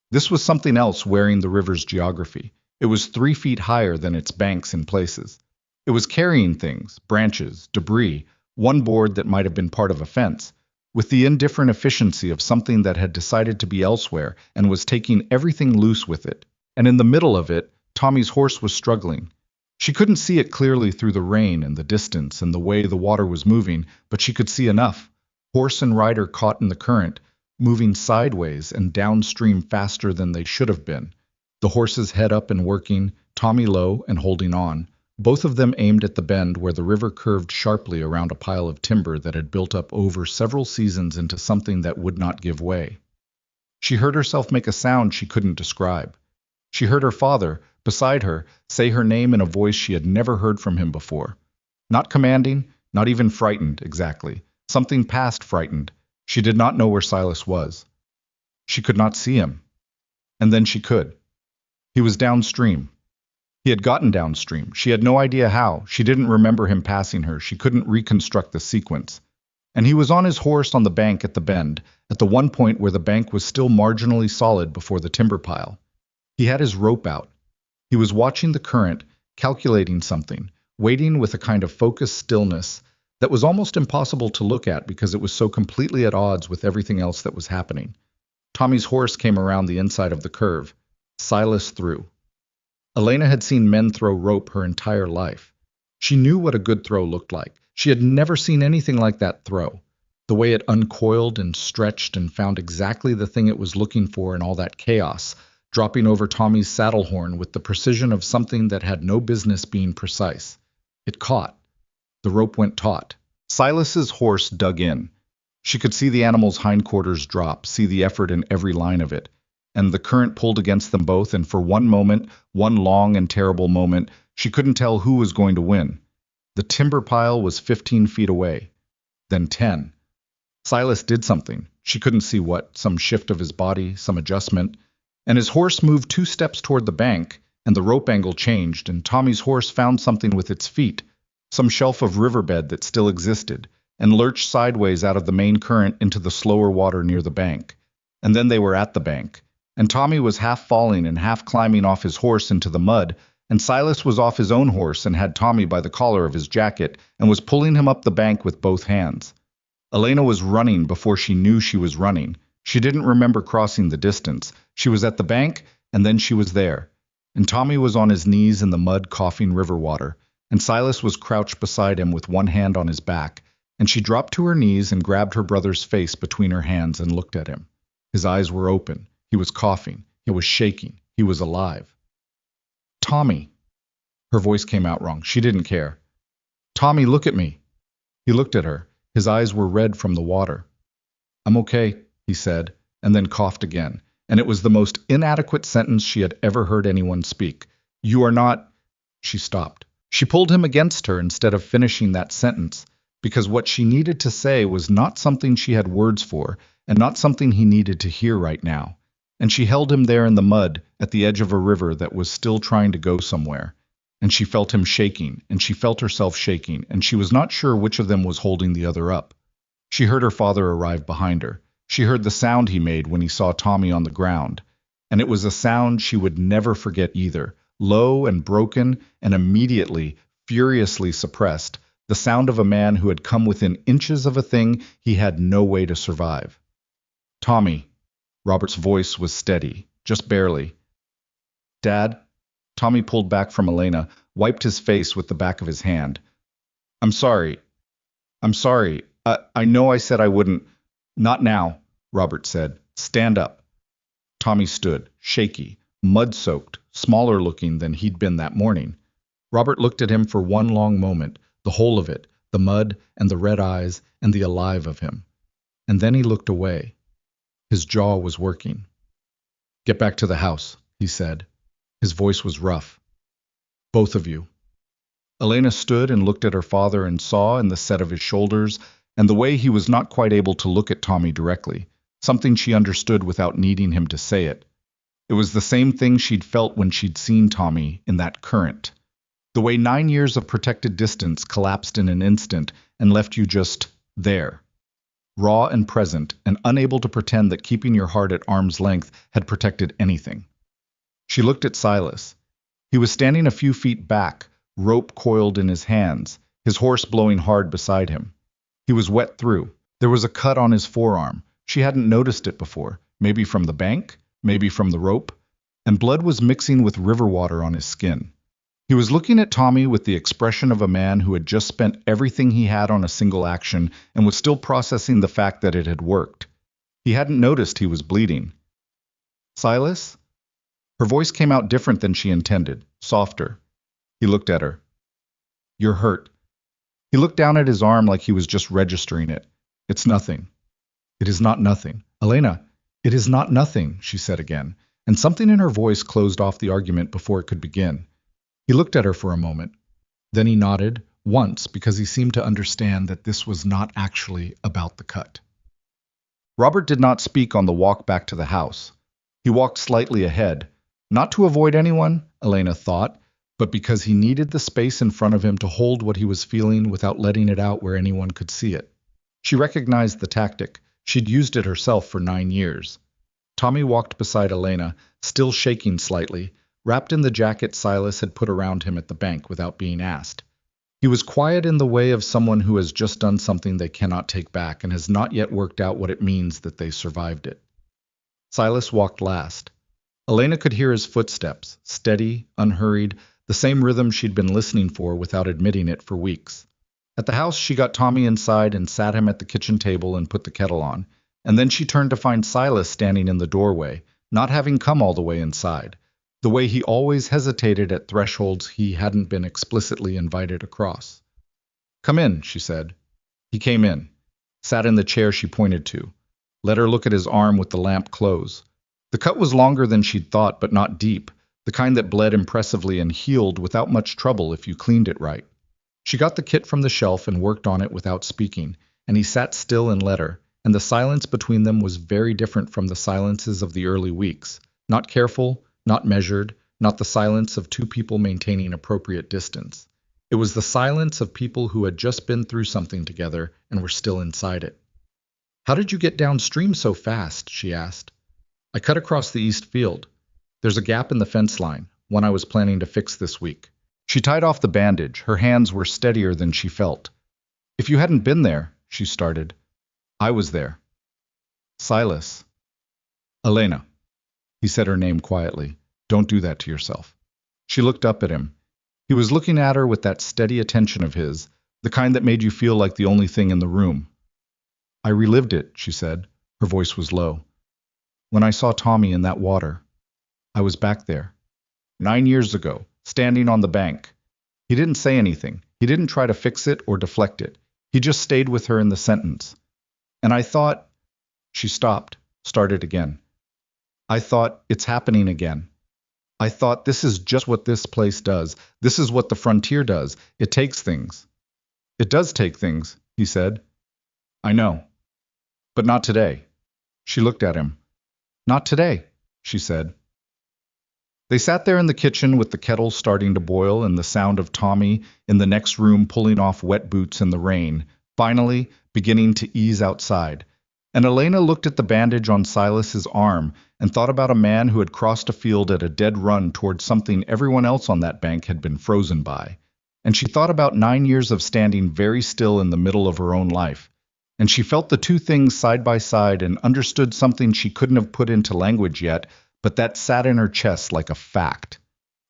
This was something else wearing the river's geography. It was 3 feet higher than its banks in places. It was carrying things, branches, debris, one board that might have been part of a fence, with the indifferent efficiency of something that had decided to be elsewhere and was taking everything loose with it. And in the middle of it, Tommy's horse was struggling. She couldn't see it clearly through the rain and the distance and the way the water was moving, but she could see enough. Horse and rider caught in the current, moving sideways and downstream faster than they should have been. The horse's head up and working, Tommy low and holding on. Both of them aimed at the bend where the river curved sharply around a pile of timber that had built up over several seasons into something that would not give way. She heard herself make a sound she couldn't describe. She heard her father, beside her, say her name in a voice she had never heard from him before. Not commanding, not even frightened, exactly. Something past frightened. She did not know where Silas was. She could not see him. And then she could. He was downstream. He had gotten downstream. She had no idea how. She didn't remember him passing her. She couldn't reconstruct the sequence. And he was on his horse on the bank at the bend, at the one point where the bank was still marginally solid before the timber pile. He had his rope out. He was watching the current, calculating something, waiting with a kind of focused stillness that was almost impossible to look at because it was so completely at odds with everything else that was happening. Tommy's horse came around the inside of the curve. Silas threw. Elena had seen men throw rope her entire life. She knew what a good throw looked like. She had never seen anything like that throw. The way it uncoiled and stretched and found exactly the thing it was looking for in all that chaos, dropping over Tommy's saddle horn with the precision of something that had no business being precise. It caught. The rope went taut. Silas's horse dug in. She could see the animal's hindquarters drop, see the effort in every line of it. And the current pulled against them both, and for one moment, one long and terrible moment, she couldn't tell who was going to win. The timber pile was 15 feet away. Then 10. Silas did something. She couldn't see what, some shift of his body, some adjustment. And his horse moved 2 steps toward the bank, and the rope angle changed, and Tommy's horse found something with its feet, some shelf of riverbed that still existed, and lurched sideways out of the main current into the slower water near the bank. And then they were at the bank, and Tommy was half falling and half climbing off his horse into the mud, and Silas was off his own horse and had Tommy by the collar of his jacket and was pulling him up the bank with both hands. Elena was running before she knew she was running. She didn't remember crossing the distance. She was at the bank, and then she was there. And Tommy was on his knees in the mud coughing river water, and Silas was crouched beside him with one hand on his back, and she dropped to her knees and grabbed her brother's face between her hands and looked at him. His eyes were open. He was coughing. He was shaking. He was alive. Tommy. Her voice came out wrong. She didn't care. Tommy, look at me. He looked at her. His eyes were red from the water. I'm okay, he said, and then coughed again, and it was the most inadequate sentence she had ever heard anyone speak. You are not... She stopped. She pulled him against her instead of finishing that sentence, because what she needed to say was not something she had words for, and not something he needed to hear right now. And she held him there in the mud, at the edge of a river that was still trying to go somewhere. And she felt him shaking, and she felt herself shaking, and she was not sure which of them was holding the other up. She heard her father arrive behind her. She heard the sound he made when he saw Tommy on the ground. And it was a sound she would never forget either, low and broken and immediately, furiously suppressed, the sound of a man who had come within inches of a thing he had no way to survive. Tommy. Robert's voice was steady, just barely. Dad? Tommy pulled back from Elena, wiped his face with the back of his hand. I'm sorry. I'm sorry. I know I said I wouldn't. Not now, Robert said. Stand up. Tommy stood, shaky, mud-soaked, smaller looking than he'd been that morning. Robert looked at him for one long moment, the whole of it, the mud and the red eyes and the alive of him. And then he looked away. His jaw was working. Get back to the house, he said. His voice was rough. Both of you. Elena stood and looked at her father and saw in the set of his shoulders and the way he was not quite able to look at Tommy directly, something she understood without needing him to say it. It was the same thing she'd felt when she'd seen Tommy in that current. The way 9 years of protected distance collapsed in an instant and left you just there. Raw and present and unable to pretend that keeping your heart at arm's length had protected anything. She looked at Silas. He was standing a few feet back, rope coiled in his hands, his horse blowing hard beside him. He was wet through. There was a cut on his forearm. She hadn't noticed it before, maybe from the bank, maybe from the rope, and blood was mixing with river water on his skin. He was looking at Tommy with the expression of a man who had just spent everything he had on a single action and was still processing the fact that it had worked. He hadn't noticed he was bleeding. Silas? Her voice came out different than she intended, softer. He looked at her. You're hurt. He looked down at his arm like he was just registering it. It's nothing. It is not nothing. Elena, it is not nothing, she said again, and something in her voice closed off the argument before it could begin. He looked at her for a moment. Then he nodded, once, because he seemed to understand that this was not actually about the cut. Robert did not speak on the walk back to the house. He walked slightly ahead, not to avoid anyone, Elena thought, but because he needed the space in front of him to hold what he was feeling without letting it out where anyone could see it. She recognized the tactic. She'd used it herself for 9 years. Tommy walked beside Elena, still shaking slightly, wrapped in the jacket Silas had put around him at the bank without being asked. He was quiet in the way of someone who has just done something they cannot take back and has not yet worked out what it means that they survived it. Silas walked last. Elena could hear his footsteps, steady, unhurried, the same rhythm she'd been listening for without admitting it for weeks. At the house, she got Tommy inside and sat him at the kitchen table and put the kettle on, and then she turned to find Silas standing in the doorway, not having come all the way inside, the way he always hesitated at thresholds he hadn't been explicitly invited across. Come in, she said. He came in, sat in the chair she pointed to, let her look at his arm with the lamp close. The cut was longer than she'd thought, but not deep, the kind that bled impressively and healed without much trouble if you cleaned it right. She got the kit from the shelf and worked on it without speaking, and he sat still and let her, and the silence between them was very different from the silences of the early weeks. Not careful, not measured, not the silence of two people maintaining appropriate distance. It was the silence of people who had just been through something together and were still inside it. "How did you get downstream so fast?" she asked. "I cut across the east field. There's a gap in the fence line, one I was planning to fix this week." She tied off the bandage. Her hands were steadier than she felt. "If you hadn't been there," she started. "I was there." "Silas." "Elena." He said her name quietly. "Don't do that to yourself." She looked up at him. He was looking at her with that steady attention of his, the kind that made you feel like the only thing in the room. "I relived it," she said. Her voice was low. "When I saw Tommy in that water. I was back there. 9 years ago, standing on the bank. He didn't say anything. He didn't try to fix it or deflect it. He just stayed with her in the sentence. And I thought—" She stopped, started again. "I thought, it's happening again. I thought, this is just what this place does. This is what the frontier does. It takes things." "It does take things," he said. "I know. But not today." She looked at him. "Not today," she said. They sat there in the kitchen with the kettle starting to boil and the sound of Tommy in the next room pulling off wet boots in the rain, finally beginning to ease outside. And Elena looked at the bandage on Silas's arm and thought about a man who had crossed a field at a dead run towards something everyone else on that bank had been frozen by. And she thought about 9 years of standing very still in the middle of her own life. And she felt the two things side by side and understood something she couldn't have put into language yet, but that sat in her chest like a fact.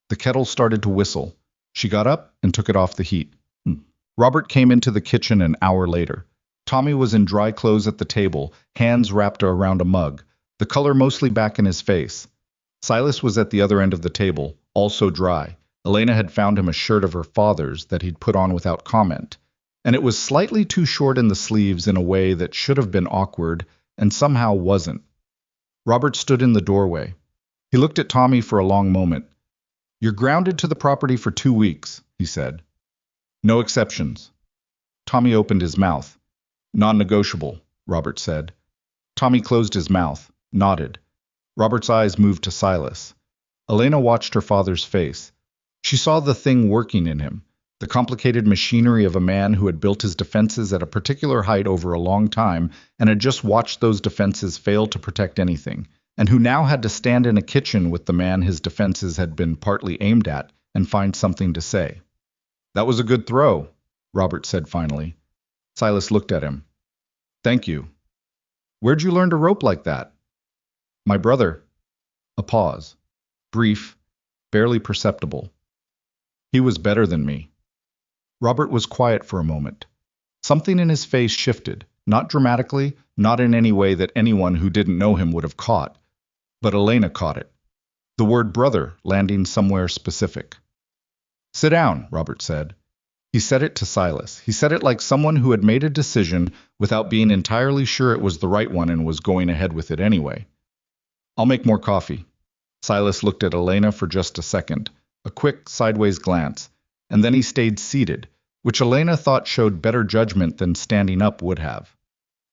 The kettle started to whistle. She got up and took it off the heat. Robert came into the kitchen an hour later. Tommy was in dry clothes at the table, hands wrapped around a mug, the color mostly back in his face. Silas was at the other end of the table, also dry. Elena had found him a shirt of her father's that he'd put on without comment, and it was slightly too short in the sleeves in a way that should have been awkward and somehow wasn't. Robert stood in the doorway. He looked at Tommy for a long moment. "You're grounded to the property for 2 weeks," he said. "No exceptions." Tommy opened his mouth. "Non-negotiable," Robert said. Tommy closed his mouth, nodded. Robert's eyes moved to Silas. Elena watched her father's face. She saw the thing working in him, the complicated machinery of a man who had built his defenses at a particular height over a long time and had just watched those defenses fail to protect anything, and who now had to stand in a kitchen with the man his defenses had been partly aimed at and find something to say. "That was a good throw," Robert said finally. Silas looked at him. "Thank you. Where'd you learn to rope like that?" "My brother." A pause. Brief, barely perceptible. "He was better than me." Robert was quiet for a moment. Something in his face shifted, not dramatically, not in any way that anyone who didn't know him would have caught. But Elena caught it. The word brother landing somewhere specific. "Sit down," Robert said. He said it to Silas. He said it like someone who had made a decision without being entirely sure it was the right one and was going ahead with it anyway. "I'll make more coffee." Silas looked at Elena for just a second, a quick sideways glance, and then he stayed seated, which Elena thought showed better judgment than standing up would have.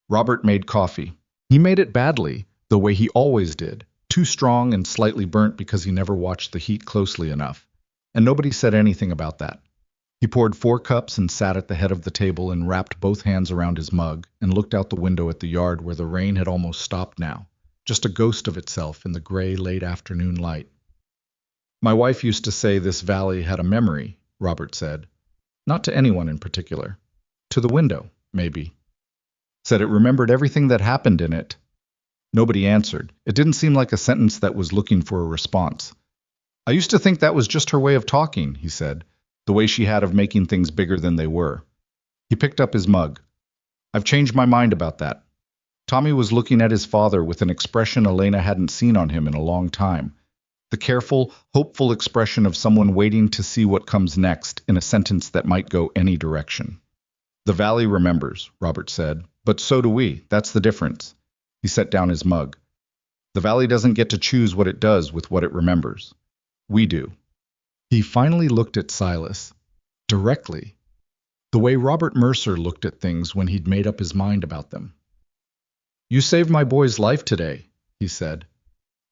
Robert made coffee. He made it badly, the way he always did, too strong and slightly burnt because he never watched the heat closely enough, and nobody said anything about that. He poured 4 cups and sat at the head of the table and wrapped both hands around his mug and looked out the window at the yard where the rain had almost stopped now, just a ghost of itself in the gray late afternoon light. "My wife used to say this valley had a memory," Robert said. "Not to anyone in particular. To the window, maybe. Said it remembered everything that happened in it." Nobody answered. It didn't seem like a sentence that was looking for a response. "I used to think that was just her way of talking," he said, "the way she had of making things bigger than they were." He picked up his mug. "I've changed my mind about that." Tommy was looking at his father with an expression Elena hadn't seen on him in a long time. The careful, hopeful expression of someone waiting to see what comes next in a sentence that might go any direction. The valley remembers, Robert said, but so do we. That's the difference. He set down his mug. The valley doesn't get to choose what it does with what it remembers. We do. He finally looked at Silas. Directly. The way Robert Mercer looked at things when he'd made up his mind about them. You saved my boy's life today, he said.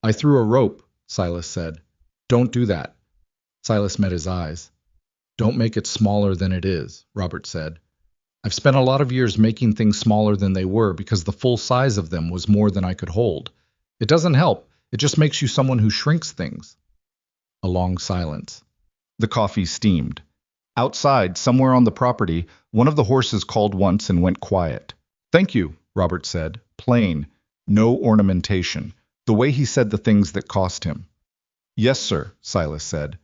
I threw a rope, Silas said. Don't do that. Silas met his eyes. Don't make it smaller than it is, Robert said. I've spent a lot of years making things smaller than they were because the full size of them was more than I could hold. It doesn't help. It just makes you someone who shrinks things. A long silence. The coffee steamed. Outside, somewhere on the property, one of the horses called once and went quiet. Thank you, Robert said. Plain. No ornamentation. The way he said the things that cost him. Yes, sir, Silas said.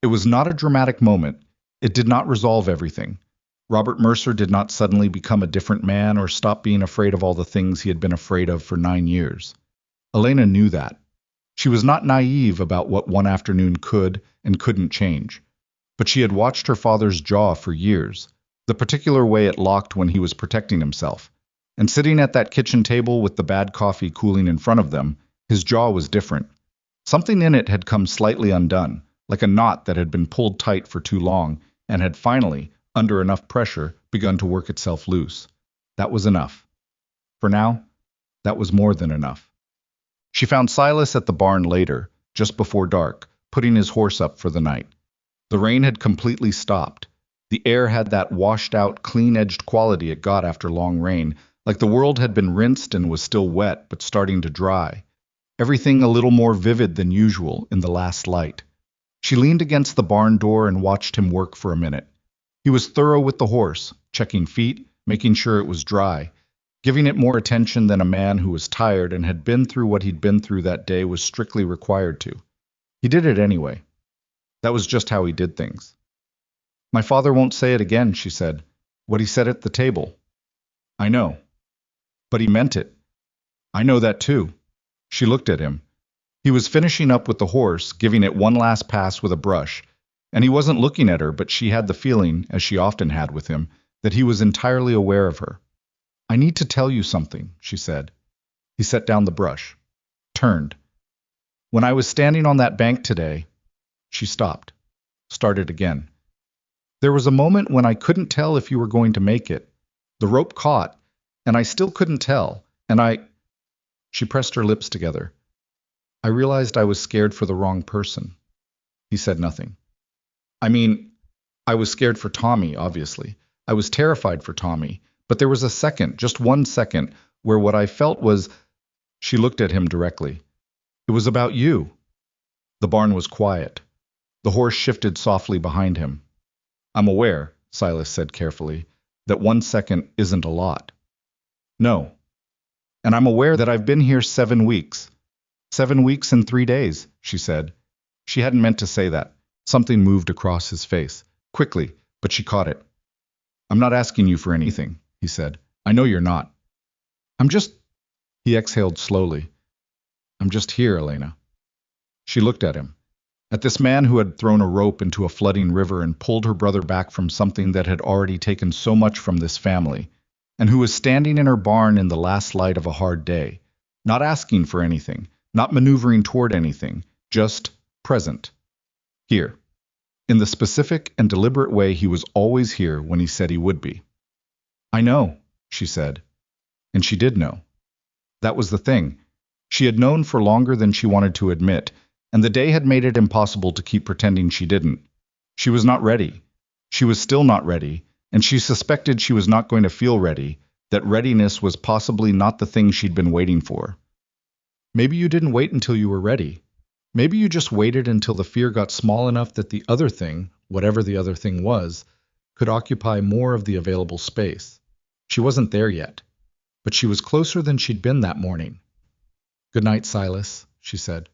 It was not a dramatic moment. It did not resolve everything. Robert Mercer did not suddenly become a different man or stop being afraid of all the things he had been afraid of for 9 years. Elena knew that. She was not naive about what one afternoon could and couldn't change. But she had watched her father's jaw for years, the particular way it locked when he was protecting himself. And sitting at that kitchen table with the bad coffee cooling in front of them, his jaw was different. Something in it had come slightly undone, like a knot that had been pulled tight for too long and had finally, under enough pressure, begun to work itself loose. That was enough. For now, that was more than enough. She found Silas at the barn later, just before dark, putting his horse up for the night. The rain had completely stopped. The air had that washed-out, clean-edged quality it got after long rain, like the world had been rinsed and was still wet but starting to dry. Everything a little more vivid than usual in the last light. She leaned against the barn door and watched him work for a minute. He was thorough with the horse, checking feet, making sure it was dry, giving it more attention than a man who was tired and had been through what he'd been through that day was strictly required to. He did it anyway. That was just how he did things. My father won't say it again, she said. What he said at the table. I know. But he meant it. I know that too. She looked at him. He was finishing up with the horse, giving it one last pass with a brush, and he wasn't looking at her, but she had the feeling, as she often had with him, that he was entirely aware of her. I need to tell you something, she said. He set down the brush. Turned. When I was standing on that bank today, she stopped. Started again. There was a moment when I couldn't tell if you were going to make it. The rope caught, and I still couldn't tell, and She pressed her lips together. I realized I was scared for the wrong person. He said nothing. I was scared for Tommy, obviously. I was terrified for Tommy, but there was a second, just 1 second, where what I felt was... She looked at him directly. It was about you. The barn was quiet. The horse shifted softly behind him. I'm aware, Silas said carefully, that 1 second isn't a lot. No. And I'm aware that I've been here 7 weeks. 7 weeks and 3 days, she said. She hadn't meant to say that. Something moved across his face, quickly, but she caught it. I'm not asking you for anything, he said. I know you're not. He exhaled slowly. I'm just here, Elena. She looked at him. At this man who had thrown a rope into a flooding river and pulled her brother back from something that had already taken so much from this family, and who was standing in her barn in the last light of a hard day, not asking for anything, not maneuvering toward anything, just present. Here. In the specific and deliberate way he was always here when he said he would be. I know, she said. And she did know. That was the thing. She had known for longer than she wanted to admit, and the day had made it impossible to keep pretending she didn't. She was not ready. She was still not ready, and she suspected she was not going to feel ready, that readiness was possibly not the thing she'd been waiting for. Maybe you didn't wait until you were ready. Maybe you just waited until the fear got small enough that the other thing, whatever the other thing was, could occupy more of the available space. She wasn't there yet, but she was closer than she'd been that morning. Good night, Silas, she said.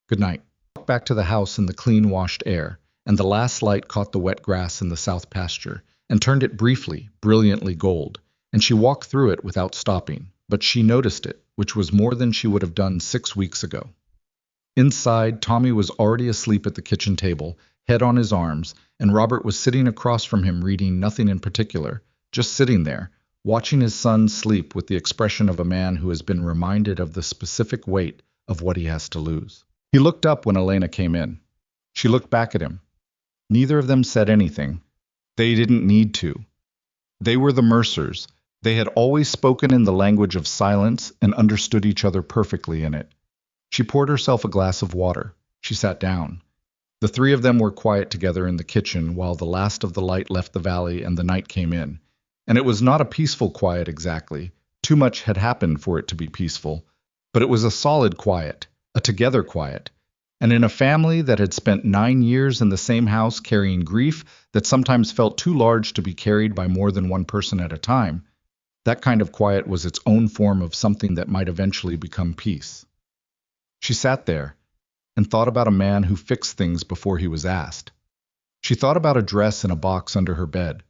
Good night. She walked back to the house in the clean, washed air, and the last light caught the wet grass in the south pasture, and turned it briefly, brilliantly gold, and she walked through it without stopping, but she noticed it, which was more than she would have done 6 weeks ago. Inside, Tommy was already asleep at the kitchen table, head on his arms, and Robert was sitting across from him reading nothing in particular, just sitting there, watching his son sleep with the expression of a man who has been reminded of the specific weight of what he has to lose. He looked up when Elena came in. She looked back at him. Neither of them said anything. They didn't need to. They were the Mercers. They had always spoken in the language of silence and understood each other perfectly in it. She poured herself a glass of water. She sat down. The three of them were quiet together in the kitchen while the last of the light left the valley and the night came in. And it was not a peaceful quiet exactly. Too much had happened for it to be peaceful. But it was a solid quiet, a together quiet. And in a family that had spent 9 years in the same house carrying grief that sometimes felt too large to be carried by more than one person at a time, that kind of quiet was its own form of something that might eventually become peace. She sat there and thought about a man who fixed things before he was asked. She thought about a dress in a box under her bed.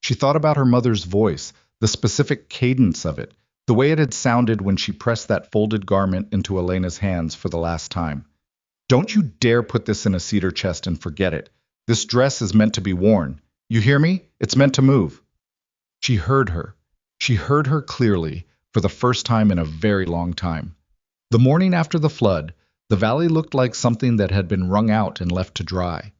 She thought about her mother's voice, the specific cadence of it, the way it had sounded when she pressed that folded garment into Elena's hands for the last time. Don't you dare put this in a cedar chest and forget it. This dress is meant to be worn. You hear me? It's meant to move. She heard her. She heard her clearly, for the first time in a very long time. The morning after the flood, the valley looked like something that had been wrung out and left to dry.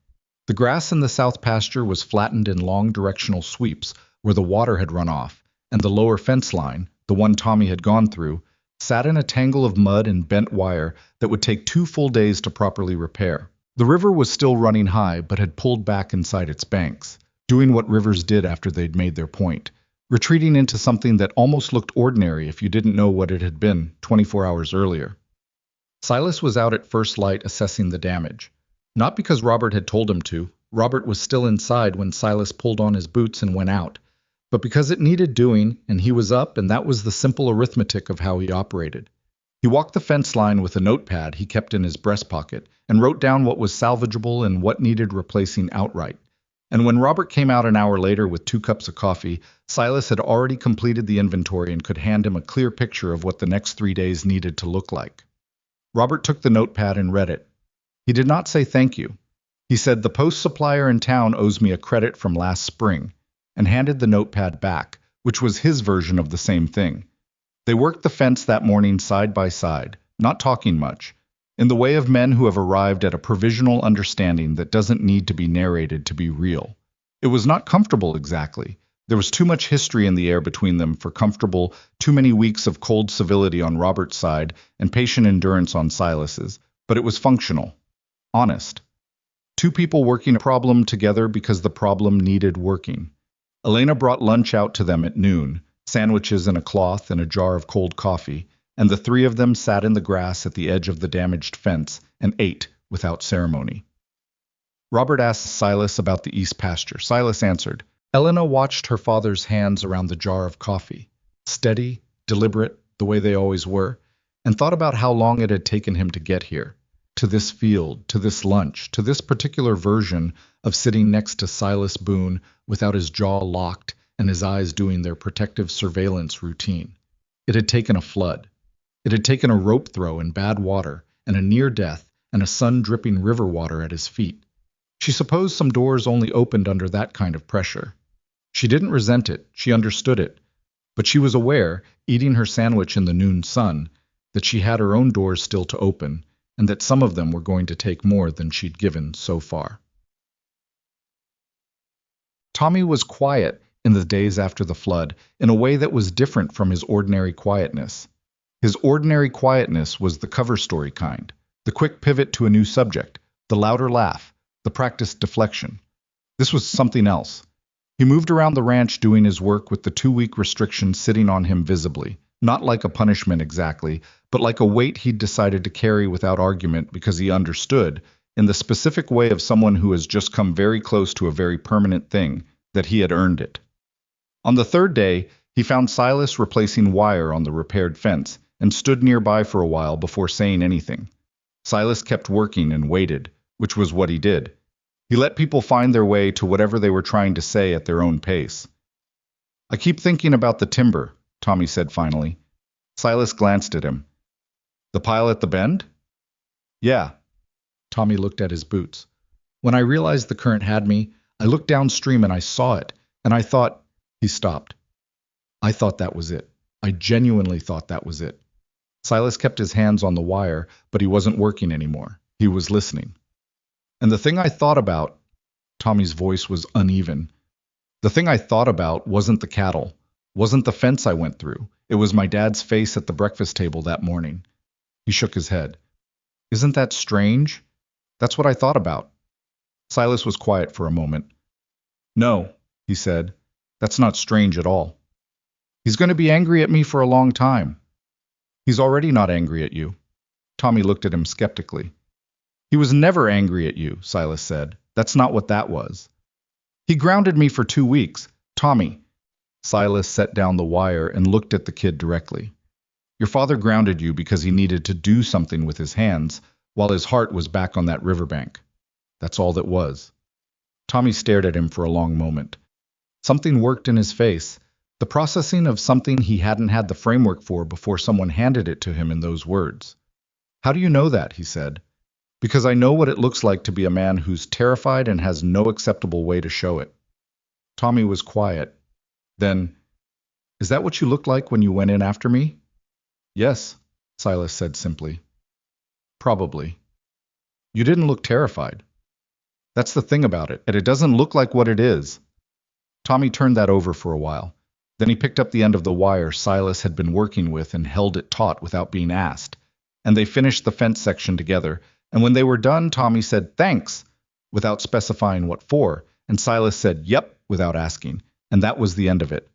The grass in the south pasture was flattened in long directional sweeps where the water had run off, and the lower fence line, the one Tommy had gone through, sat in a tangle of mud and bent wire that would take 2 full days to properly repair. The river was still running high but had pulled back inside its banks, doing what rivers did after they'd made their point, retreating into something that almost looked ordinary if you didn't know what it had been 24 hours earlier. Silas was out at first light assessing the damage. Not because Robert had told him to. Robert was still inside when Silas pulled on his boots and went out, but because it needed doing, and he was up, and that was the simple arithmetic of how he operated. He walked the fence line with a notepad he kept in his breast pocket and wrote down what was salvageable and what needed replacing outright. And when Robert came out an hour later with 2 cups of coffee, Silas had already completed the inventory and could hand him a clear picture of what the next 3 days needed to look like. Robert took the notepad and read it. He did not say thank you. He said, "The post supplier in town owes me a credit from last spring," and handed the notepad back, which was his version of the same thing. They worked the fence that morning side by side, not talking much, in the way of men who have arrived at a provisional understanding that doesn't need to be narrated to be real. It was not comfortable exactly. There was too much history in the air between them for comfortable, too many weeks of cold civility on Robert's side and patient endurance on Silas's, but it was functional, honest. 2 people working a problem together because the problem needed working. Elena brought lunch out to them at noon, sandwiches in a cloth and a jar of cold coffee, and the 3 of them sat in the grass at the edge of the damaged fence and ate without ceremony. Robert asked Silas about the east pasture. Silas answered. Elena watched her father's hands around the jar of coffee, steady, deliberate, the way they always were, and thought about how long it had taken him to get here, to this field, to this lunch, to this particular version of sitting next to Silas Boone without his jaw locked and his eyes doing their protective surveillance routine. It had taken a flood. It had taken a rope throw in bad water and a near death and a sun-dripping river water at his feet. She supposed some doors only opened under that kind of pressure. She didn't resent it, she understood it, but she was aware, eating her sandwich in the noon sun, that she had her own doors still to open, and that some of them were going to take more than she'd given so far. Tommy was quiet in the days after the flood in a way that was different from his ordinary quietness. His ordinary quietness was the cover story kind, the quick pivot to a new subject, the louder laugh, the practiced deflection. This was something else. He moved around the ranch doing his work with the 2-week restriction sitting on him visibly, not like a punishment exactly, but like a weight he'd decided to carry without argument because he understood, in the specific way of someone who has just come very close to a very permanent thing, that he had earned it. On the 3rd day, he found Silas replacing wire on the repaired fence and stood nearby for a while before saying anything. Silas kept working and waited, which was what he did. He let people find their way to whatever they were trying to say at their own pace. "I keep thinking about the timber," Tommy said finally. Silas glanced at him. "The pile at the bend?" "Yeah." Tommy looked at his boots. "When I realized the current had me, I looked downstream and I saw it, and I thought, He stopped. I thought that was it. I genuinely thought that was it. Silas kept his hands on the wire, but he wasn't working anymore. He was listening. And the thing I thought about, Tommy's voice was uneven. The thing I thought about wasn't the cattle, wasn't the fence I went through. It was my dad's face at the breakfast table that morning. He shook his head. Isn't that strange? That's what I thought about. Silas was quiet for a moment. No, he said, that's not strange at all. He's going to be angry at me for a long time. He's already not angry at you. Tommy looked at him skeptically. He was never angry at you, Silas said. That's not what that was. He grounded me for 2 weeks. Tommy. Silas set down the wire and looked at the kid directly. Your father grounded you because he needed to do something with his hands, while his heart was back on that riverbank. That's all that was. Tommy stared at him for a long moment. Something worked in his face, the processing of something he hadn't had the framework for before someone handed it to him in those words. How do you know that? He said. Because I know what it looks like to be a man who's terrified and has no acceptable way to show it. Tommy was quiet. Then, is that what you looked like when you went in after me? Yes, Silas said simply. Probably. You didn't look terrified. That's the thing about it, and it doesn't look like what it is. Tommy turned that over for a while. Then he picked up the end of the wire Silas had been working with and held it taut without being asked. And they finished the fence section together, and when they were done, Tommy said, thanks, without specifying what for, and Silas said, yep, without asking, and that was the end of it.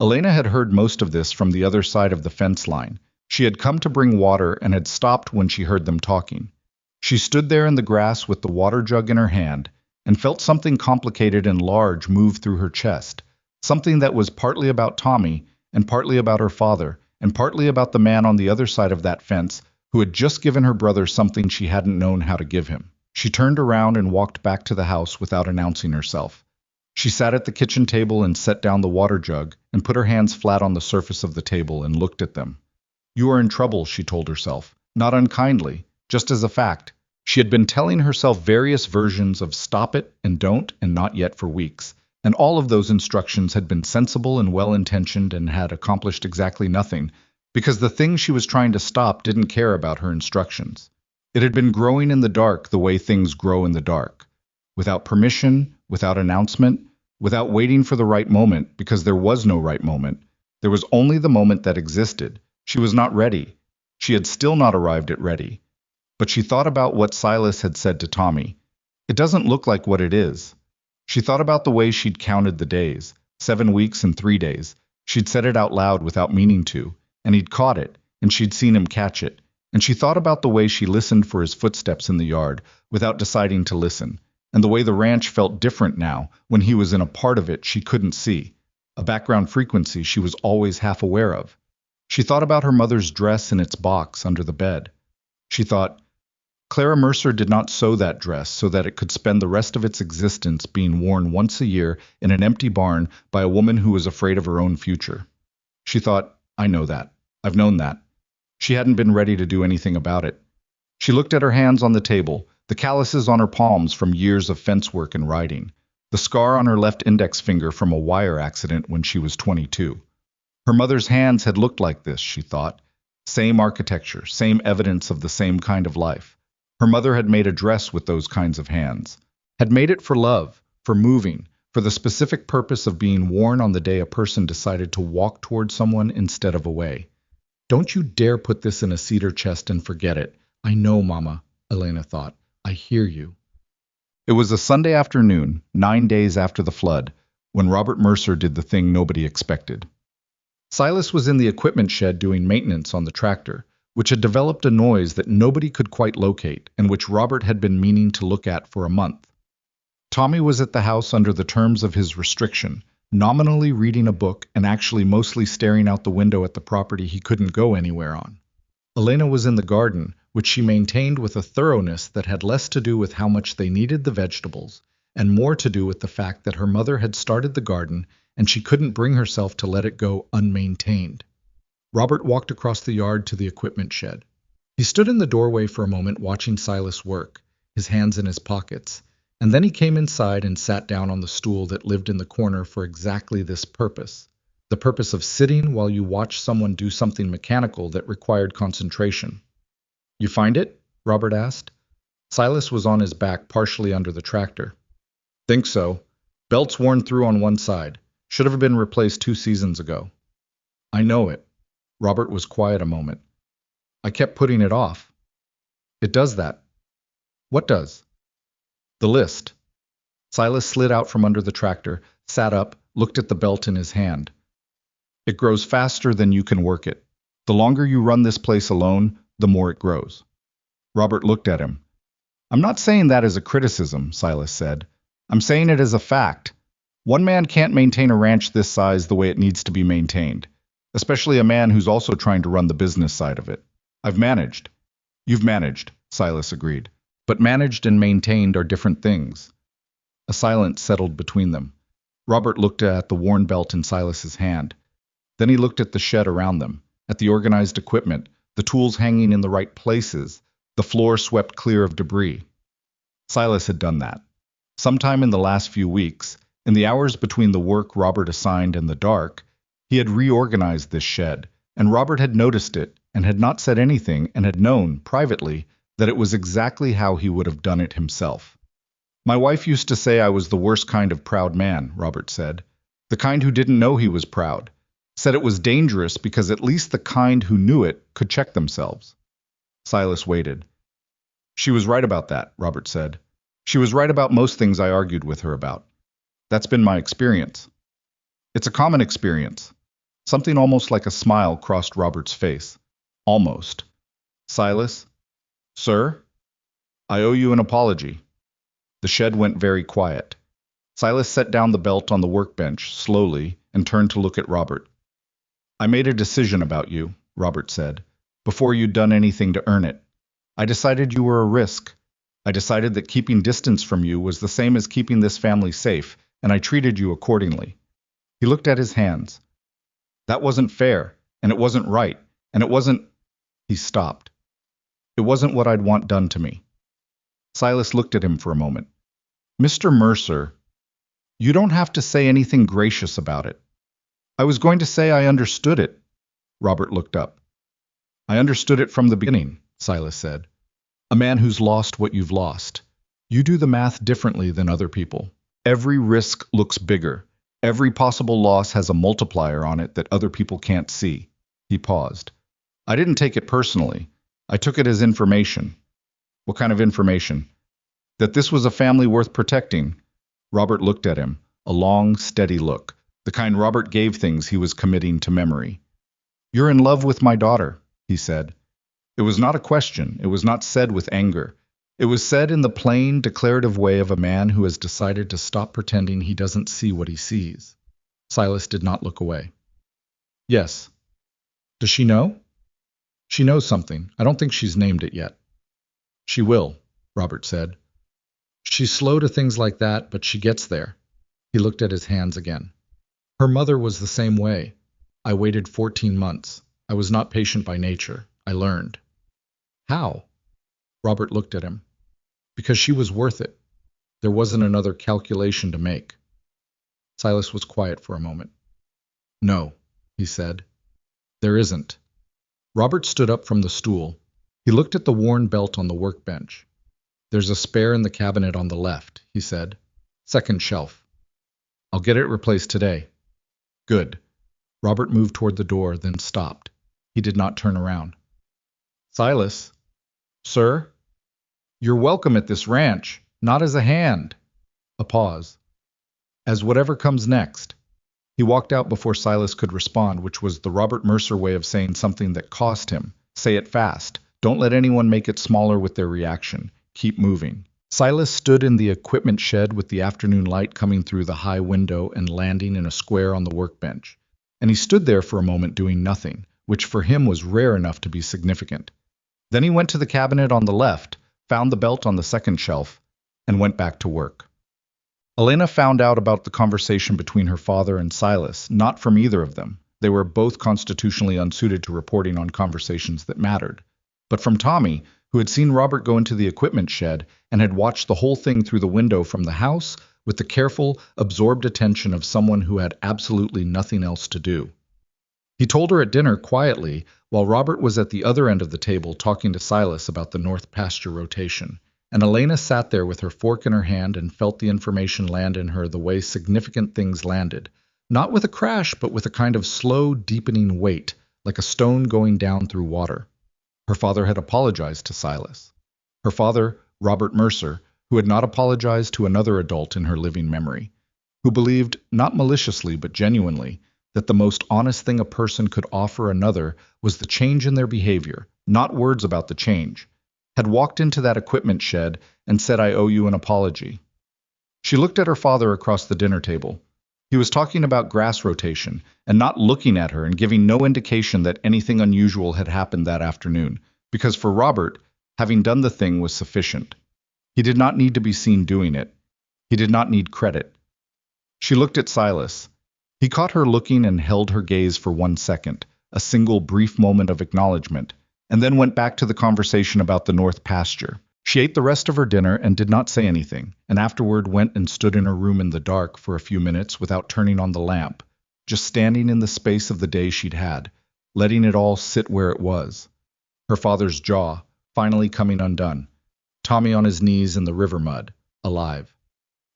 Elena had heard most of this from the other side of the fence line. She had come to bring water and had stopped when she heard them talking. She stood there in the grass with the water jug in her hand and felt something complicated and large move through her chest, something that was partly about Tommy and partly about her father and partly about the man on the other side of that fence who had just given her brother something she hadn't known how to give him. She turned around and walked back to the house without announcing herself. She sat at the kitchen table and set down the water jug and put her hands flat on the surface of the table and looked at them. You are in trouble, she told herself, not unkindly, just as a fact. She had been telling herself various versions of stop it and don't and not yet for weeks, and all of those instructions had been sensible and well-intentioned and had accomplished exactly nothing, because the thing she was trying to stop didn't care about her instructions. It had been growing in the dark the way things grow in the dark, without permission, without announcement, without waiting for the right moment, because there was no right moment. There was only the moment that existed. She was not ready. She had still not arrived at ready. But she thought about what Silas had said to Tommy. It doesn't look like what it is. She thought about the way she'd counted the days, 7 weeks and 3 days. She'd said it out loud without meaning to, and he'd caught it, and she'd seen him catch it. And she thought about the way she listened for his footsteps in the yard without deciding to listen, and the way the ranch felt different now when he was in a part of it she couldn't see, a background frequency she was always half aware of. She thought about her mother's dress in its box under the bed. She thought, Clara Mercer did not sew that dress so that it could spend the rest of its existence being worn once a year in an empty barn by a woman who was afraid of her own future. She thought, I know that. I've known that. She hadn't been ready to do anything about it. She looked at her hands on the table, the calluses on her palms from years of fence work and riding, the scar on her left index finger from a wire accident when she was 22. Her mother's hands had looked like this, she thought. Same architecture, same evidence of the same kind of life. Her mother had made a dress with those kinds of hands, had made it for love, for moving, for the specific purpose of being worn on the day a person decided to walk toward someone instead of away. Don't you dare put this in a cedar chest and forget it. I know, Mama, Elena thought. I hear you. It was a Sunday afternoon, 9 days after the flood, when Robert Mercer did the thing nobody expected. Silas was in the equipment shed doing maintenance on the tractor, which had developed a noise that nobody could quite locate and which Robert had been meaning to look at for a month. Tommy was at the house under the terms of his restriction, nominally reading a book and actually mostly staring out the window at the property he couldn't go anywhere on. Elena was in the garden, which she maintained with a thoroughness that had less to do with how much they needed the vegetables and more to do with the fact that her mother had started the garden and she couldn't bring herself to let it go unmaintained. Robert walked across the yard to the equipment shed. He stood in the doorway for a moment watching Silas work, his hands in his pockets, And then he came inside and sat down on the stool that lived in the corner for exactly this purpose. The purpose of sitting while you watch someone do something mechanical that required concentration. You find it? Robert asked. Silas was on his back, partially under the tractor. Think so. Belt's worn through on one side. Should have been replaced 2 seasons ago. I know it. Robert was quiet a moment. I kept putting it off. It does that. What does? The list. Silas slid out from under the tractor, sat up, looked at the belt in his hand. It grows faster than you can work it. The longer you run this place alone, the more it grows. Robert looked at him. I'm not saying that as a criticism, Silas said. I'm saying it as a fact. One man can't maintain a ranch this size the way it needs to be maintained, especially a man who's also trying to run the business side of it. I've managed. You've managed, Silas agreed. But managed and maintained are different things. A silence settled between them. Robert looked at the worn belt in Silas's hand. Then he looked at the shed around them, at the organized equipment, the tools hanging in the right places, the floor swept clear of debris. Silas had done that. Sometime in the last few weeks, in the hours between the work Robert assigned and the dark, he had reorganized this shed, and Robert had noticed it and had not said anything and had known, privately, that it was exactly how he would have done it himself. My wife used to say I was the worst kind of proud man, Robert said. The kind who didn't know he was proud. Said it was dangerous because at least the kind who knew it could check themselves. Silas waited. She was right about that, Robert said. She was right about most things I argued with her about. That's been my experience. It's a common experience. Something almost like a smile crossed Robert's face. Almost. Silas? Sir? I owe you an apology. The shed went very quiet. Silas set down the belt on the workbench, slowly, and turned to look at Robert. I made a decision about you, Robert said, before you'd done anything to earn it. I decided you were a risk. I decided that keeping distance from you was the same as keeping this family safe, and I treated you accordingly. He looked at his hands. That wasn't fair, and it wasn't right, and it wasn't... He stopped. It wasn't what I'd want done to me. Silas looked at him for a moment. Mr. Mercer, you don't have to say anything gracious about it. I was going to say I understood it. Robert looked up. I understood it from the beginning, Silas said. A man who's lost what you've lost. You do the math differently than other people. Every risk looks bigger. Every possible loss has a multiplier on it that other people can't see. He paused. I didn't take it personally. I took it as information. What kind of information? That this was a family worth protecting. Robert looked at him, a long, steady look, the kind Robert gave things he was committing to memory. You're in love with my daughter, he said. It was not a question. It was not said with anger. It was said in the plain, declarative way of a man who has decided to stop pretending he doesn't see what he sees. Silas did not look away. Yes. Does she know? She knows something. I don't think she's named it yet. She will, Robert said. She's slow to things like that, but she gets there. He looked at his hands again. Her mother was the same way. I waited 14 months. I was not patient by nature. I learned. How? Robert looked at him. Because she was worth it. There wasn't another calculation to make. Silas was quiet for a moment. No, he said. There isn't. Robert stood up from the stool. He looked at the worn belt on the workbench. There's a spare in the cabinet on the left, he said. Second shelf. I'll get it replaced today. Good. Robert moved toward the door, then stopped. He did not turn around. Silas? Sir? You're welcome at this ranch, not as a hand. A pause. As whatever comes next. He walked out before Silas could respond, which was the Robert Mercer way of saying something that cost him. Say it fast. Don't let anyone make it smaller with their reaction. Keep moving. Silas stood in the equipment shed with the afternoon light coming through the high window and landing in a square on the workbench. And he stood there for a moment doing nothing, which for him was rare enough to be significant. Then he went to the cabinet on the left, found the belt on the second shelf, and went back to work. Elena found out about the conversation between her father and Silas, not from either of them. They were both constitutionally unsuited to reporting on conversations that mattered. But from Tommy, who had seen Robert go into the equipment shed and had watched the whole thing through the window from the house with the careful, absorbed attention of someone who had absolutely nothing else to do. He told her at dinner quietly, while Robert was at the other end of the table talking to Silas about the North Pasture rotation, and Elena sat there with her fork in her hand and felt the information land in her the way significant things landed, not with a crash, but with a kind of slow, deepening weight, like a stone going down through water. Her father had apologized to Silas. Her father, Robert Mercer, who had not apologized to another adult in her living memory, who believed, not maliciously but genuinely, that the most honest thing a person could offer another was the change in their behavior, not words about the change, had walked into that equipment shed and said, "I owe you an apology." She looked at her father across the dinner table. He was talking about grass rotation and not looking at her and giving no indication that anything unusual had happened that afternoon, because for Robert, having done the thing was sufficient. He did not need to be seen doing it. He did not need credit. She looked at Silas. He caught her looking and held her gaze for 1 second, a single brief moment of acknowledgement, and then went back to the conversation about the North Pasture. She ate the rest of her dinner and did not say anything, and afterward went and stood in her room in the dark for a few minutes without turning on the lamp, just standing in the space of the day she'd had, letting it all sit where it was. Her father's jaw, finally coming undone. Tommy on his knees in the river mud, alive.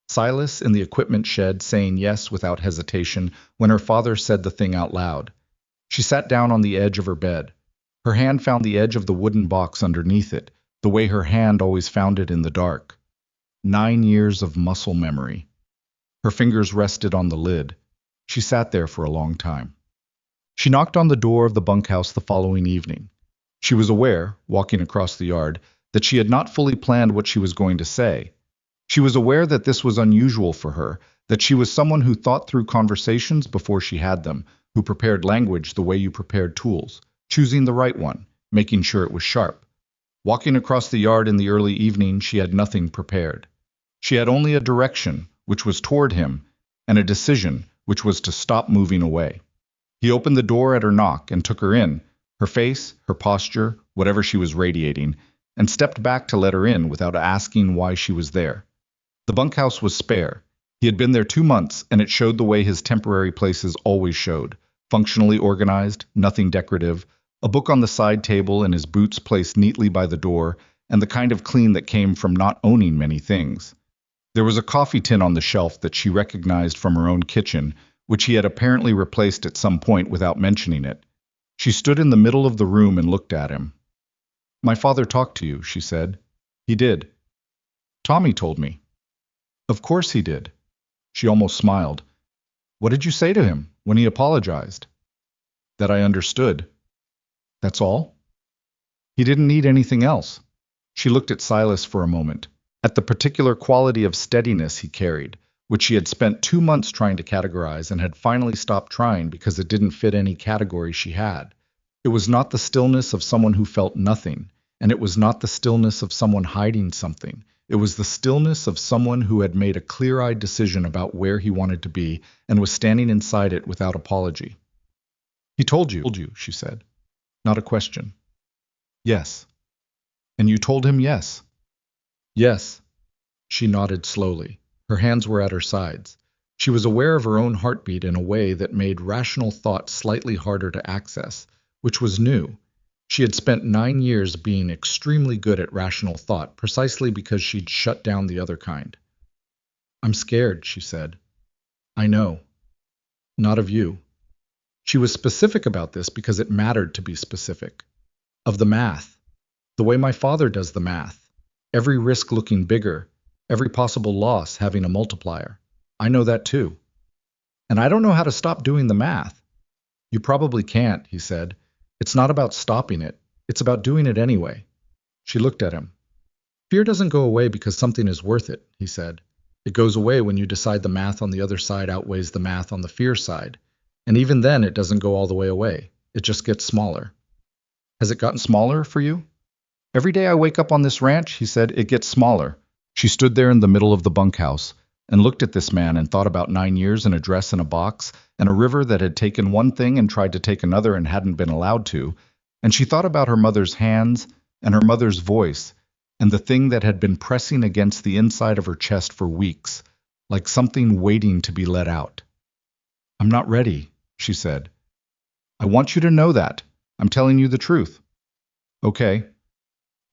Silas in the equipment shed saying yes without hesitation when her father said the thing out loud. She sat down on the edge of her bed. Her hand found the edge of the wooden box underneath it, the way her hand always found it in the dark. 9 years of muscle memory. Her fingers rested on the lid. She sat there for a long time. She knocked on the door of the bunkhouse the following evening. She was aware, walking across the yard, that she had not fully planned what she was going to say. She was aware that this was unusual for her, that she was someone who thought through conversations before she had them, who prepared language the way you prepared tools, choosing the right one, making sure it was sharp. Walking across the yard in the early evening, she had nothing prepared. She had only a direction, which was toward him, and a decision, which was to stop moving away. He opened the door at her knock and took her in, her face, her posture, whatever she was radiating, and stepped back to let her in without asking why she was there. The bunkhouse was spare. He had been there 2 months, and it showed the way his temporary places always showed, functionally organized, nothing decorative, a book on the side table and his boots placed neatly by the door, and the kind of clean that came from not owning many things. There was a coffee tin on the shelf that she recognized from her own kitchen, which he had apparently replaced at some point without mentioning it. She stood in the middle of the room and looked at him. "My father talked to you," she said. "He did. Tommy told me." "Of course he did." She almost smiled. "What did you say to him when he apologized?" "That I understood." "That's all?" "He didn't need anything else." She looked at Silas for a moment, at the particular quality of steadiness he carried, which she had spent 2 months trying to categorize and had finally stopped trying because it didn't fit any category she had. It was not the stillness of someone who felt nothing, and it was not the stillness of someone hiding something. It was the stillness of someone who had made a clear-eyed decision about where he wanted to be and was standing inside it without apology. "He told you," she said. Not a question. "Yes." "And you told him yes?" "Yes." She nodded slowly. Her hands were at her sides. She was aware of her own heartbeat in a way that made rational thought slightly harder to access, which was new. She had spent 9 years being extremely good at rational thought, precisely because she'd shut down the other kind. "I'm scared," she said. "I know. Not of you." She was specific about this because it mattered to be specific. "Of the math. The way my father does the math. Every risk looking bigger, every possible loss having a multiplier. I know that too. And I don't know how to stop doing the math." "You probably can't," he said. "It's not about stopping it. It's about doing it anyway." She looked at him. "Fear doesn't go away because something is worth it," he said. "It goes away when you decide the math on the other side outweighs the math on the fear side. And even then it doesn't go all the way away. It just gets smaller." "Has it gotten smaller for you?" "Every day I wake up on this ranch," he said, "it gets smaller." She stood there in the middle of the bunkhouse and looked at this man and thought about 9 years in a dress in a box and a river that had taken one thing and tried to take another and hadn't been allowed to, and she thought about her mother's hands, and her mother's voice, and the thing that had been pressing against the inside of her chest for weeks, like something waiting to be let out. "I'm not ready," she said. "I want you to know that. I'm telling you the truth." "Okay.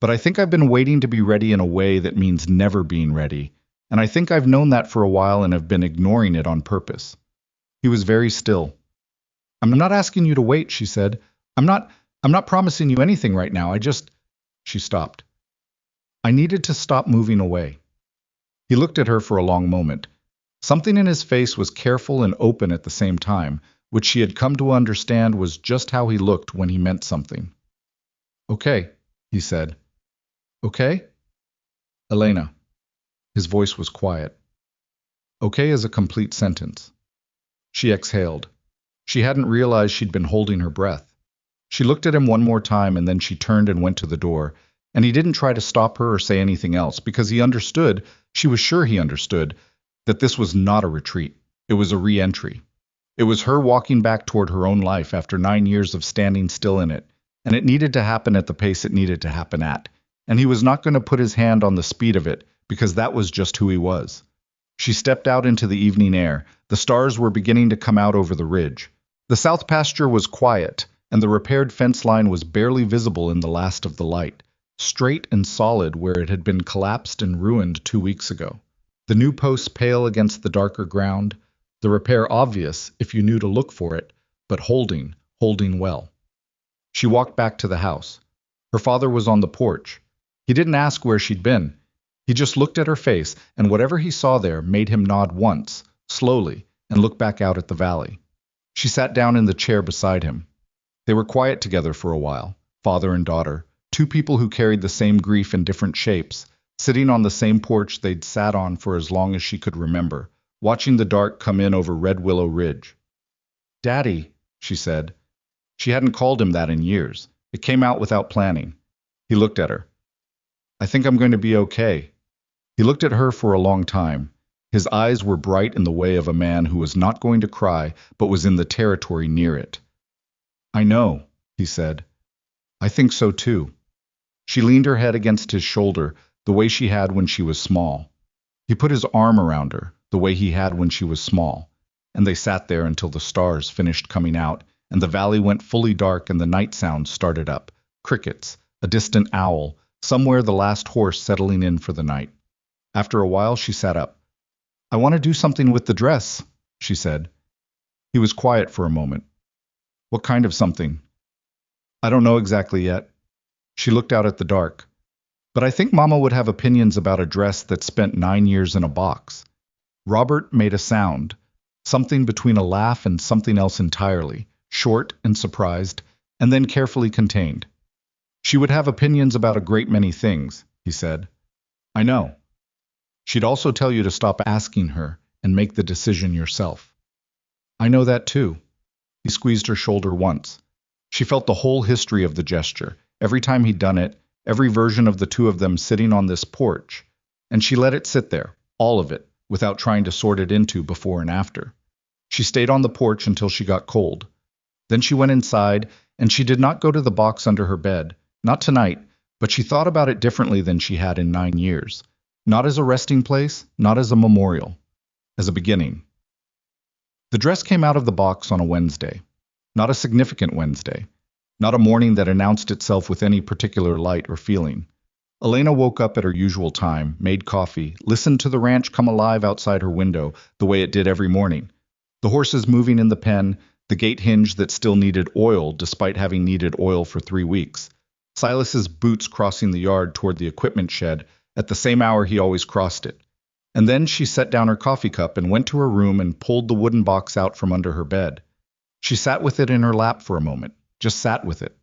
But I think I've been waiting to be ready in a way that means never being ready, and I think I've known that for a while and have been ignoring it on purpose." He was very still. "I'm not asking you to wait," she said. I'm not promising you anything right now. She stopped. I needed to stop moving away. He looked at her for a long moment. Something in his face was careful and open at the same time, which she had come to understand was just how he looked when he meant something. "Okay," he said. "Okay?" "Elena." His voice was quiet. "Okay" is a complete sentence. She exhaled. She hadn't realized she'd been holding her breath. She looked at him one more time and then she turned and went to the door, and he didn't try to stop her or say anything else because he understood, she was sure he understood, that this was not a retreat. It was a re-entry. It was her walking back toward her own life after 9 years of standing still in it, and it needed to happen at the pace it needed to happen at, and he was not going to put his hand on the speed of it because that was just who he was. She stepped out into the evening air. The stars were beginning to come out over the ridge. The south pasture was quiet, and the repaired fence line was barely visible in the last of the light, straight and solid where it had been collapsed and ruined 2 weeks ago. The new posts pale against the darker ground, the repair obvious if you knew to look for it, but holding well. She walked back to the house. Her father was on the porch. He didn't ask where she'd been. He just looked at her face, and whatever he saw there made him nod once, slowly, and look back out at the valley. She sat down in the chair beside him. They were quiet together for a while, father and daughter, two people who carried the same grief in different shapes, sitting on the same porch they'd sat on for as long as she could remember, watching the dark come in over Red Willow Ridge. "Daddy," she said. She hadn't called him that in years. It came out without planning. He looked at her. "I think I'm going to be okay." He looked at her for a long time. His eyes were bright in the way of a man who was not going to cry, but was in the territory near it. "I know," he said. "I think so too." She leaned her head against his shoulder, the way she had when she was small. He put his arm around her, the way he had when she was small, and they sat there until the stars finished coming out, and the valley went fully dark and the night sounds started up. Crickets, a distant owl, somewhere the last horse settling in for the night. After a while she sat up. "I want to do something with the dress," she said. He was quiet for a moment. "What kind of something?" "I don't know exactly yet." She looked out at the dark. "But I think Mama would have opinions about a dress that spent 9 years in a box." Robert made a sound, something between a laugh and something else entirely, short and surprised, and then carefully contained. "She would have opinions about a great many things," he said. "I know. She'd also tell you to stop asking her and make the decision yourself." "I know that too." He squeezed her shoulder once. She felt the whole history of the gesture, every time he'd done it, every version of the two of them sitting on this porch, and she let it sit there, all of it, without trying to sort it into before and after. She stayed on the porch until she got cold. Then she went inside, and she did not go to the box under her bed, not tonight, but she thought about it differently than she had in 9 years. Not as a resting place, not as a memorial, as a beginning. The dress came out of the box on a Wednesday. Not a significant Wednesday. Not a morning that announced itself with any particular light or feeling. Elena woke up at her usual time, made coffee, listened to the ranch come alive outside her window, the way it did every morning. The horses moving in the pen, the gate hinge that still needed oil despite having needed oil for 3 weeks. Silas's boots crossing the yard toward the equipment shed at the same hour he always crossed it. And then she set down her coffee cup and went to her room and pulled the wooden box out from under her bed. She sat with it in her lap for a moment, just sat with it.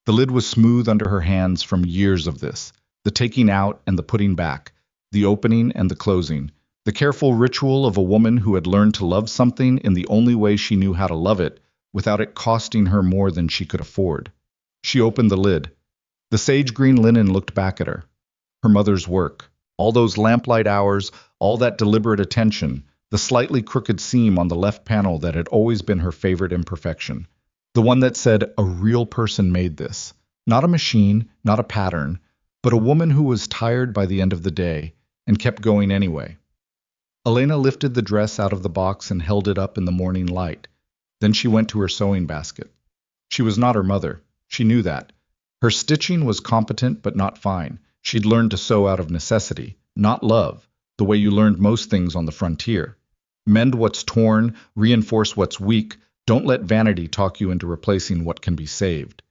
The lid was smooth under her hands from years of this, the taking out and the putting back, the opening and the closing, the careful ritual of a woman who had learned to love something in the only way she knew how to love it, without it costing her more than she could afford. She opened the lid. The sage green linen looked back at her. Her mother's work, all those lamplight hours, all that deliberate attention, the slightly crooked seam on the left panel that had always been her favorite imperfection. The one that said, "A real person made this." Not a machine, not a pattern, but a woman who was tired by the end of the day and kept going anyway. Elena lifted the dress out of the box and held it up in the morning light. Then she went to her sewing basket. She was not her mother. She knew that. Her stitching was competent but not fine. She'd learned to sew out of necessity, not love, the way you learned most things on the frontier. Mend what's torn, reinforce what's weak, don't let vanity talk you into replacing what can be saved.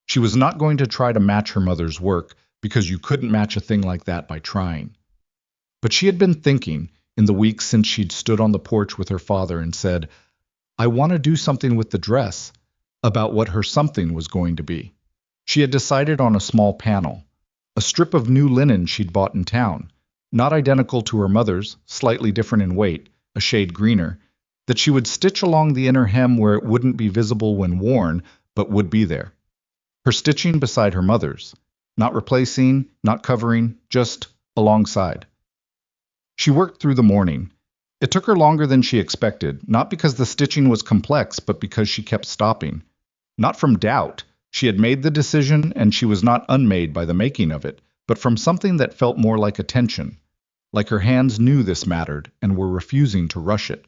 She was not going to try to match her mother's work, because you couldn't match a thing like that by trying. But she had been thinking, in the weeks since she'd stood on the porch with her father and said, "I want to do something with the dress," about what her something was going to be. She had decided on a small panel, a strip of new linen she'd bought in town, not identical to her mother's, slightly different in weight, a shade greener, that she would stitch along the inner hem where it wouldn't be visible when worn, but would be there. Her stitching beside her mother's, not replacing, not covering, just alongside. She worked through the morning. It took her longer than she expected, not because the stitching was complex, but because she kept stopping. Not from doubt. She had made the decision, and she was not unmade by the making of it, but from something that felt more like attention, like her hands knew this mattered and were refusing to rush it.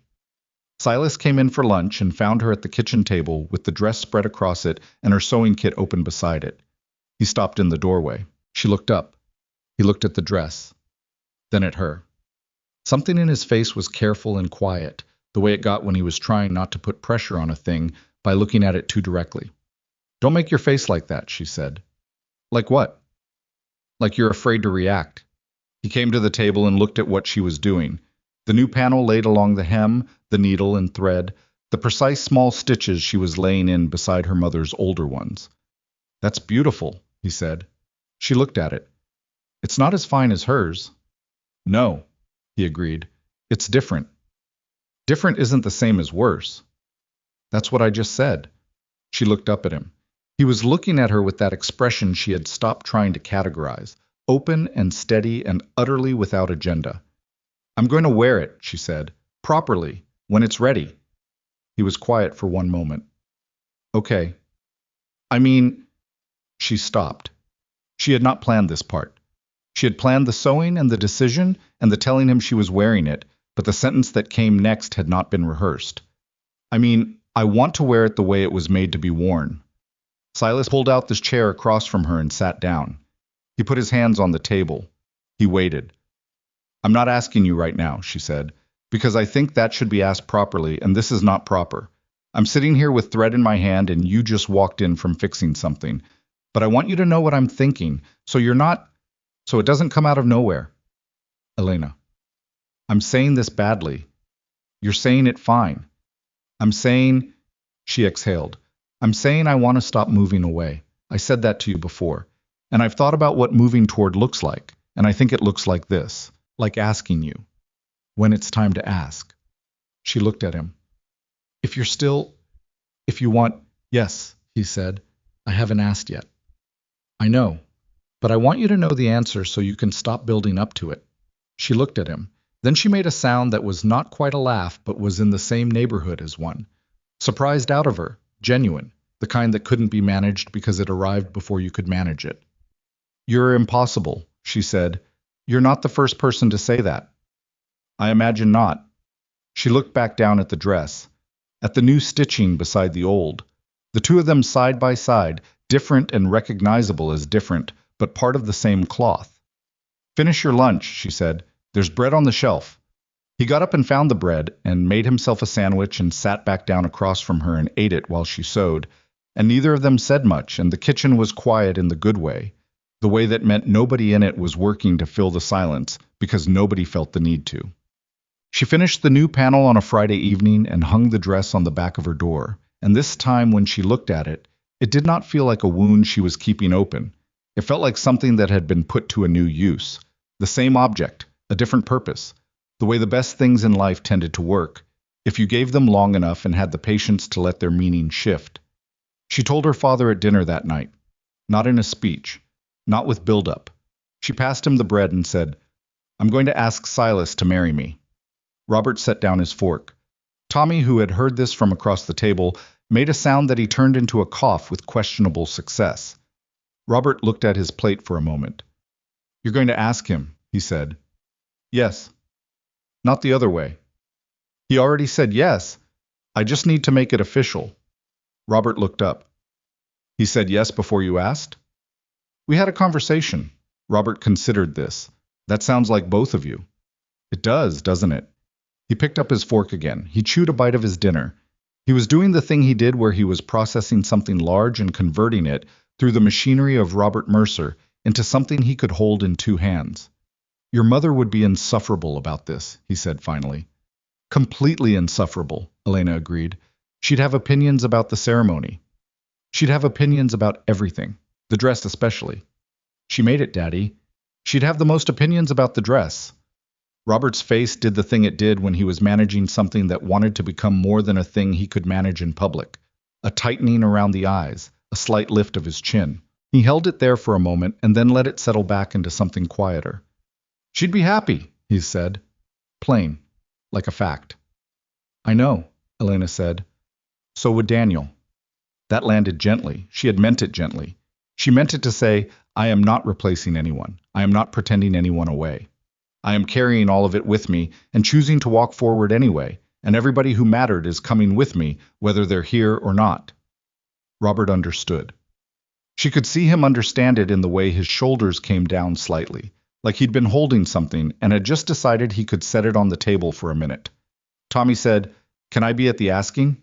Silas came in for lunch and found her at the kitchen table with the dress spread across it and her sewing kit open beside it. He stopped in the doorway. She looked up. He looked at the dress, then at her. Something in his face was careful and quiet, the way it got when he was trying not to put pressure on a thing by looking at it too directly. "Don't make your face like that," she said. "Like what?" "Like you're afraid to react." He came to the table and looked at what she was doing. The new panel laid along the hem, the needle and thread, the precise small stitches she was laying in beside her mother's older ones. "That's beautiful," he said. She looked at it. "It's not as fine as hers." "No," he agreed. "It's different." "Different isn't the same as worse." "That's what I just said." She looked up at him. He was looking at her with that expression she had stopped trying to categorize, open and steady and utterly without agenda. "I'm going to wear it," she said, "properly, when it's ready." He was quiet for one moment. "Okay. I mean—" She stopped. She had not planned this part. She had planned the sewing and the decision and the telling him she was wearing it, but the sentence that came next had not been rehearsed. "I mean, I want to wear it the way it was made to be worn." Silas pulled out this chair across from her and sat down. He put his hands on the table. He waited. "I'm not asking you right now," she said, "because I think that should be asked properly, and this is not proper. I'm sitting here with thread in my hand, and you just walked in from fixing something. But I want you to know what I'm thinking, so it doesn't come out of nowhere." "Elena, I'm saying this badly. You're saying it fine. I'm saying—" She exhaled. "I'm saying I want to stop moving away. I said that to you before. And I've thought about what moving toward looks like, and I think it looks like this, like asking you. When it's time to ask." She looked at him. If you want—" "Yes," he said. "I haven't asked yet." "I know. But I want you to know the answer so you can stop building up to it." She looked at him. Then she made a sound that was not quite a laugh, but was in the same neighborhood as one. Surprised out of her, genuine, the kind that couldn't be managed because it arrived before you could manage it. "You're impossible," she said. "You're not the first person to say that." "I imagine not." She looked back down at the dress, at the new stitching beside the old, the two of them side by side, different and recognizable as different, but part of the same cloth. "Finish your lunch," she said. "There's bread on the shelf." He got up and found the bread, and made himself a sandwich and sat back down across from her and ate it while she sewed, and neither of them said much, and the kitchen was quiet in the good way, the way that meant nobody in it was working to fill the silence, because nobody felt the need to. She finished the new panel on a Friday evening and hung the dress on the back of her door, and this time when she looked at it, it did not feel like a wound she was keeping open. It felt like something that had been put to a new use. The same object, a different purpose, the way the best things in life tended to work, if you gave them long enough and had the patience to let their meaning shift. She told her father at dinner that night, not in a speech, not with build-up. She passed him the bread and said, "I'm going to ask Silas to marry me." Robert set down his fork. Tommy, who had heard this from across the table, made a sound that he turned into a cough with questionable success. Robert looked at his plate for a moment. You're going to ask him, he said. Yes. Not the other way. He already said yes. I just need to make it official. Robert looked up. He said yes before you asked? We had a conversation. Robert considered this. That sounds like both of you. It does, doesn't it? He picked up his fork again. He chewed a bite of his dinner. He was doing the thing he did where he was processing something large and converting it, through the machinery of Robert Mercer, into something he could hold in two hands. Your mother would be insufferable about this, he said finally. Completely insufferable, Elena agreed. She'd have opinions about the ceremony. She'd have opinions about everything, the dress especially. She made it, Daddy. She'd have the most opinions about the dress. Robert's face did the thing it did when he was managing something that wanted to become more than a thing he could manage in public. A tightening around the eyes, a slight lift of his chin. He held it there for a moment and then let it settle back into something quieter. She'd be happy, he said. Plain, like a fact. I know, Elena said. So would Daniel. That landed gently. She had meant it gently. She meant it to say, I am not replacing anyone. I am not pretending anyone away. I am carrying all of it with me and choosing to walk forward anyway, and everybody who mattered is coming with me, whether they're here or not. Robert understood. She could see him understand it in the way his shoulders came down slightly, like he'd been holding something and had just decided he could set it on the table for a minute. Tommy said, Can I be at the asking?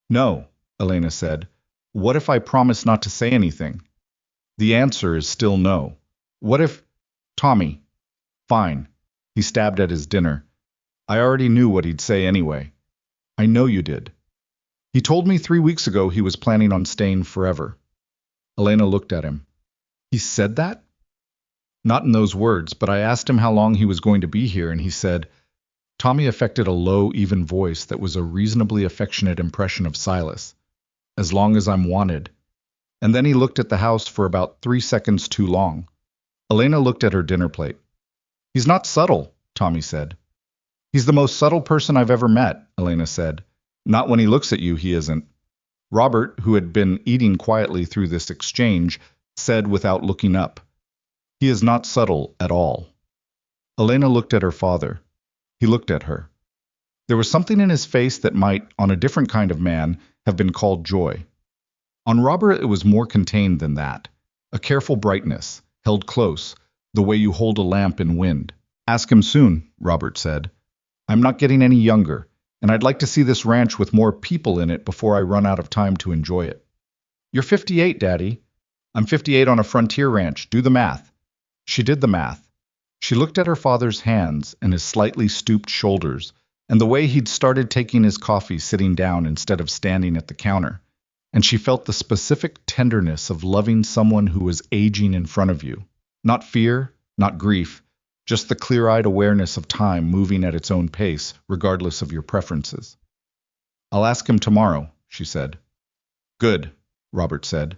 No, Elena said. What if I promise not to say anything? The answer is still no. What if... Tommy. Fine. He stabbed at his dinner. I already knew what he'd say anyway. I know you did. He told me 3 weeks ago he was planning on staying forever. Elena looked at him. He said that? Not in those words, but I asked him how long he was going to be here, and he said... Tommy affected a low, even voice that was a reasonably affectionate impression of Silas. As long as I'm wanted. And then he looked at the house for about 3 seconds too long. Elena looked at her dinner plate. He's not subtle, Tommy said. He's the most subtle person I've ever met, Elena said. Not when he looks at you, he isn't. Robert, who had been eating quietly through this exchange, said without looking up. He is not subtle at all. Elena looked at her father. He looked at her. There was something in his face that might, on a different kind of man, have been called joy. On Robert it was more contained than that. A careful brightness, held close, the way you hold a lamp in wind. Ask him soon, Robert said. I'm not getting any younger, and I'd like to see this ranch with more people in it before I run out of time to enjoy it. You're 58, Daddy. I'm 58 on a frontier ranch. Do the math. She did the math. She looked at her father's hands and his slightly stooped shoulders, and the way he'd started taking his coffee sitting down instead of standing at the counter, and she felt the specific tenderness of loving someone who was aging in front of you. Not fear, not grief, just the clear-eyed awareness of time moving at its own pace, regardless of your preferences. I'll ask him tomorrow, she said. Good, Robert said.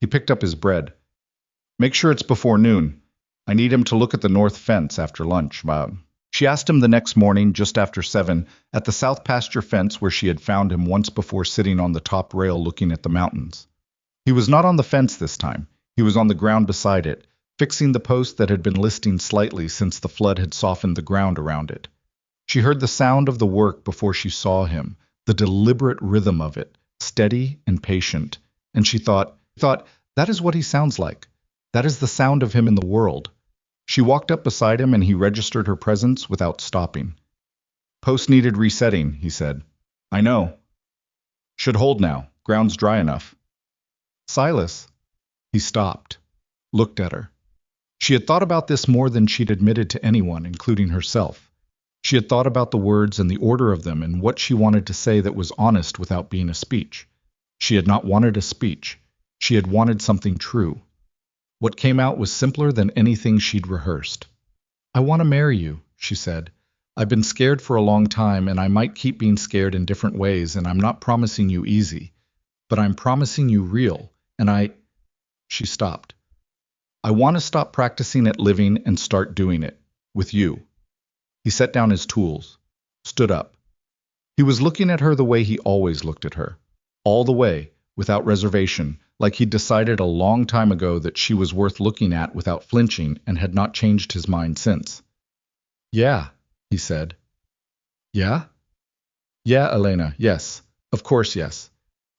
He picked up his bread. Make sure it's before noon. I need him to look at the north fence after lunch. She asked him the next morning, just after 7, at the south pasture fence where she had found him once before sitting on the top rail looking at the mountains. He was not on the fence this time. He was on the ground beside it, fixing the post that had been listing slightly since the flood had softened the ground around it. She heard the sound of the work before she saw him, the deliberate rhythm of it, steady and patient, and she thought, that is what he sounds like. That is the sound of him in the world. She walked up beside him and he registered her presence without stopping. Post needed resetting, he said. I know. Should hold now. Ground's dry enough. Silas. He stopped, looked at her. She had thought about this more than she'd admitted to anyone, including herself. She had thought about the words and the order of them and what she wanted to say that was honest without being a speech. She had not wanted a speech. She had wanted something true. What came out was simpler than anything she'd rehearsed. I want to marry you, she said. I've been scared for a long time, and I might keep being scared in different ways, and I'm not promising you easy. But I'm promising you real, and She stopped. I want to stop practicing at living and start doing it. With you. He set down his tools. Stood up. He was looking at her the way he always looked at her. All the way, without reservation, like he'd decided a long time ago that she was worth looking at without flinching and had not changed his mind since. "Yeah," he said. "Yeah?" "Yeah, Elena, yes. Of course, yes."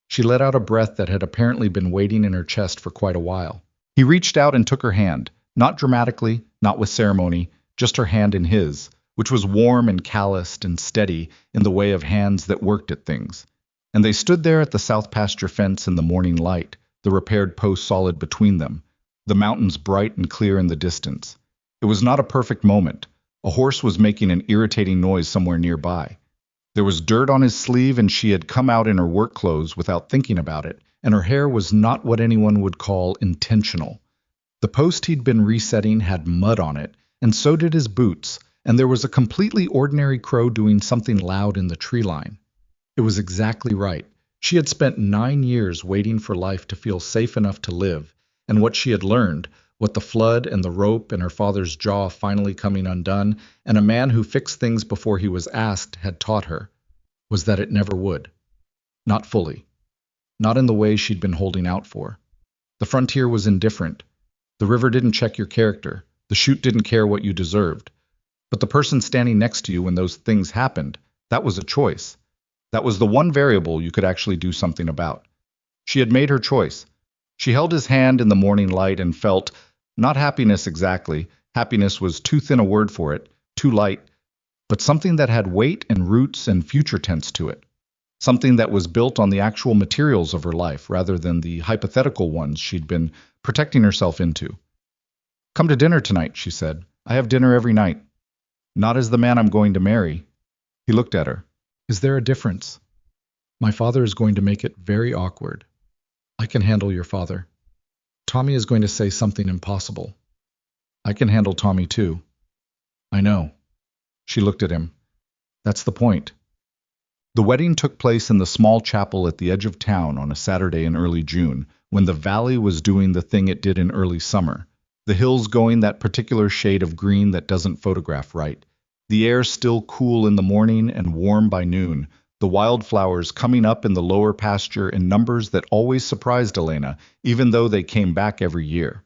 She let out a breath that had apparently been waiting in her chest for quite a while. He reached out and took her hand, not dramatically, not with ceremony, just her hand in his, which was warm and calloused and steady in the way of hands that worked at things. And they stood there at the south pasture fence in the morning light, the repaired post solid between them, the mountains bright and clear in the distance. It was not a perfect moment. A horse was making an irritating noise somewhere nearby. There was dirt on his sleeve, and she had come out in her work clothes without thinking about it, and her hair was not what anyone would call intentional. The post he'd been resetting had mud on it, and so did his boots, and there was a completely ordinary crow doing something loud in the tree line. It was exactly right. She had spent 9 years waiting for life to feel safe enough to live, and what she had learned, what the flood and the rope and her father's jaw finally coming undone, and a man who fixed things before he was asked had taught her, was that it never would. Not fully. Not in the way she'd been holding out for. The frontier was indifferent. The river didn't check your character. The chute didn't care what you deserved. But the person standing next to you when those things happened, that was a choice. That was the one variable you could actually do something about. She had made her choice. She held his hand in the morning light and felt, not happiness exactly, happiness was too thin a word for it, too light, but something that had weight and roots and future tense to it. Something that was built on the actual materials of her life rather than the hypothetical ones she'd been protecting herself into. "Come to dinner tonight," she said. "I have dinner every night." "Not as the man I'm going to marry." He looked at her. "Is there a difference?" "My father is going to make it very awkward." "I can handle your father." "Tommy is going to say something impossible." "I can handle Tommy too." "I know." She looked at him. "That's the point." The wedding took place in the small chapel at the edge of town on a Saturday in early June, when the valley was doing the thing it did in early summer, the hills going that particular shade of green that doesn't photograph right, the air still cool in the morning and warm by noon, the wildflowers coming up in the lower pasture in numbers that always surprised Elena, even though they came back every year.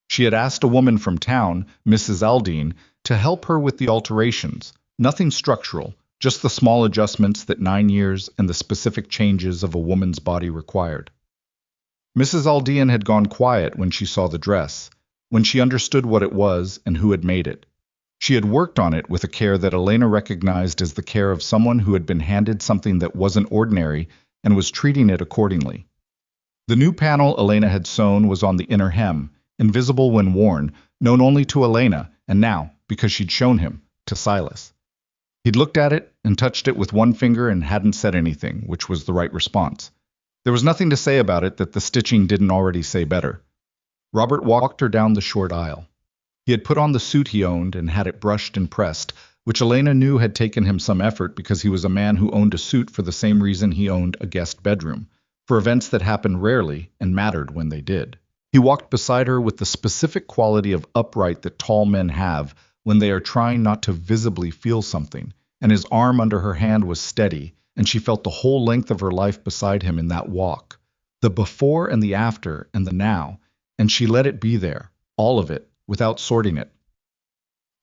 She had asked a woman from town, Mrs. Aldine, to help her with the alterations, nothing structural, just the small adjustments that 9 years and the specific changes of a woman's body required. Mrs. Aldine had gone quiet when she saw the dress, when she understood what it was and who had made it. She had worked on it with a care that Elena recognized as the care of someone who had been handed something that wasn't ordinary and was treating it accordingly. The new panel Elena had sewn was on the inner hem, invisible when worn, known only to Elena, and now, because she'd shown him, to Silas. He'd looked at it and touched it with one finger and hadn't said anything, which was the right response. There was nothing to say about it that the stitching didn't already say better. Robert walked her down the short aisle. He had put on the suit he owned and had it brushed and pressed, which Elena knew had taken him some effort because he was a man who owned a suit for the same reason he owned a guest bedroom, for events that happened rarely and mattered when they did. He walked beside her with the specific quality of upright that tall men have when they are trying not to visibly feel something, and his arm under her hand was steady, and she felt the whole length of her life beside him in that walk, the before and the after and the now, and she let it be there, all of it, without sorting it.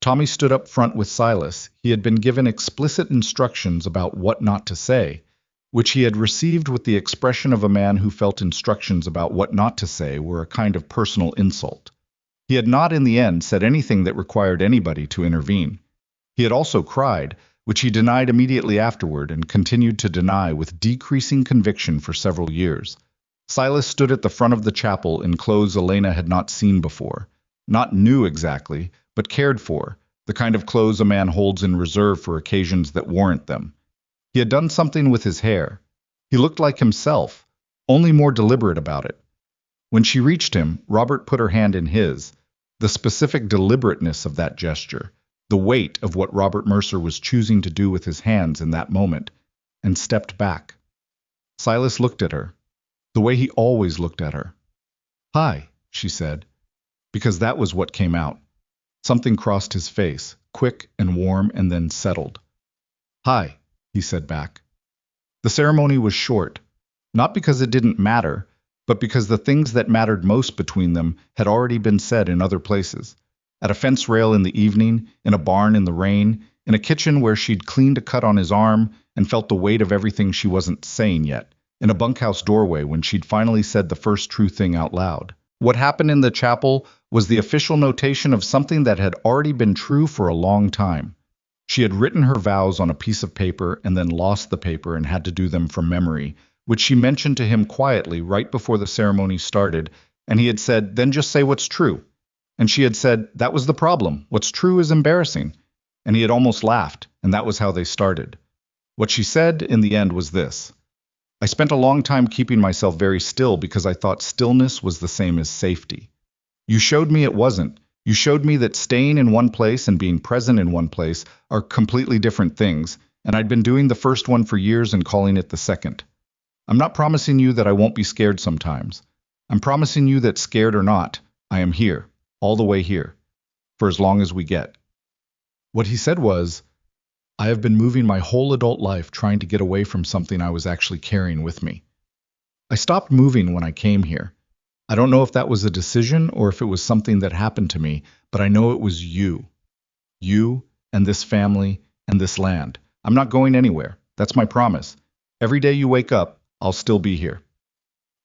Tommy stood up front with Silas. He had been given explicit instructions about what not to say, which he had received with the expression of a man who felt instructions about what not to say were a kind of personal insult. He had not in the end said anything that required anybody to intervene. He had also cried, which he denied immediately afterward and continued to deny with decreasing conviction for several years. Silas stood at the front of the chapel in clothes Elena had not seen before. Not new exactly, but cared for, the kind of clothes a man holds in reserve for occasions that warrant them. He had done something with his hair. He looked like himself, only more deliberate about it. When she reached him, Robert put her hand in his. The specific deliberateness of that gesture, the weight of what Robert Mercer was choosing to do with his hands in that moment, and stepped back. Silas looked at her, the way he always looked at her. "Hi," she said, because that was what came out. Something crossed his face, quick and warm, and then settled. "Hi," he said back. The ceremony was short. Not because it didn't matter, but because the things that mattered most between them had already been said in other places. At a fence rail in the evening, in a barn in the rain, in a kitchen where she'd cleaned a cut on his arm and felt the weight of everything she wasn't saying yet, in a bunkhouse doorway when she'd finally said the first true thing out loud. What happened in the chapel was the official notation of something that had already been true for a long time. She had written her vows on a piece of paper and then lost the paper and had to do them from memory, which she mentioned to him quietly right before the ceremony started, and he had said, "Then just say what's true." And she had said, "That was the problem. What's true is embarrassing." And he had almost laughed, and that was how they started. What she said in the end was this: "I spent a long time keeping myself very still because I thought stillness was the same as safety. You showed me it wasn't. You showed me that staying in one place and being present in one place are completely different things, and I'd been doing the first one for years and calling it the second. I'm not promising you that I won't be scared sometimes. I'm promising you that scared or not, I am here, all the way here, for as long as we get." What he said was, "I have been moving my whole adult life trying to get away from something I was actually carrying with me. I stopped moving when I came here. I don't know if that was a decision or if it was something that happened to me, but I know it was you. You and this family and this land. I'm not going anywhere. That's my promise. Every day you wake up, I'll still be here."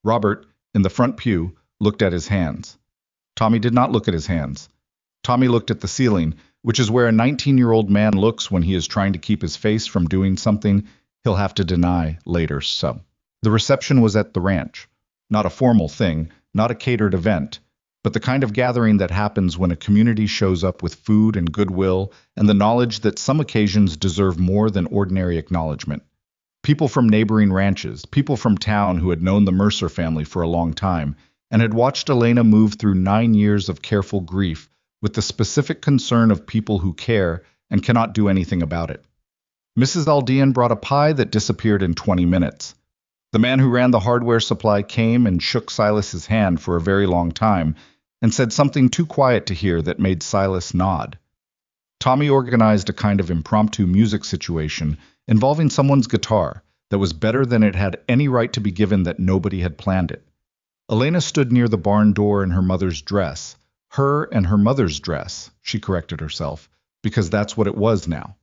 Robert, in the front pew, looked at his hands. Tommy did not look at his hands. Tommy looked at the ceiling, which is where a 19-year-old man looks when he is trying to keep his face from doing something he'll have to deny later. So, the reception was at the ranch. Not a formal thing, not a catered event, but the kind of gathering that happens when a community shows up with food and goodwill and the knowledge that some occasions deserve more than ordinary acknowledgement. People from neighboring ranches, people from town who had known the Mercer family for a long time and had watched Elena move through 9 years of careful grief with the specific concern of people who care and cannot do anything about it. Mrs. Aldean brought a pie that disappeared in 20 minutes. The man who ran the hardware supply came and shook Silas's hand for a very long time and said something too quiet to hear that made Silas nod. Tommy organized a kind of impromptu music situation involving someone's guitar that was better than it had any right to be given that nobody had planned it. Elena stood near the barn door in her mother's dress. Her and her mother's dress, she corrected herself, because that's what it was now,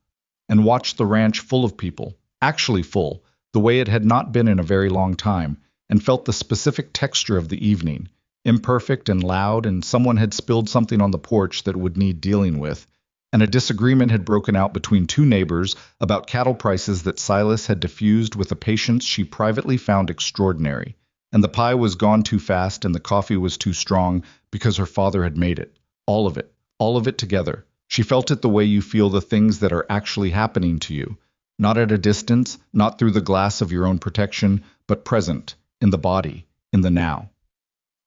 and watched the ranch full of people, actually full, the way it had not been in a very long time, and felt the specific texture of the evening, imperfect and loud, and someone had spilled something on the porch that would need dealing with, and a disagreement had broken out between two neighbors about cattle prices that Silas had diffused with a patience she privately found extraordinary. And the pie was gone too fast and the coffee was too strong because her father had made it. All of it together. She felt it the way you feel the things that are actually happening to you, not at a distance, not through the glass of your own protection, but present, in the body, in the now.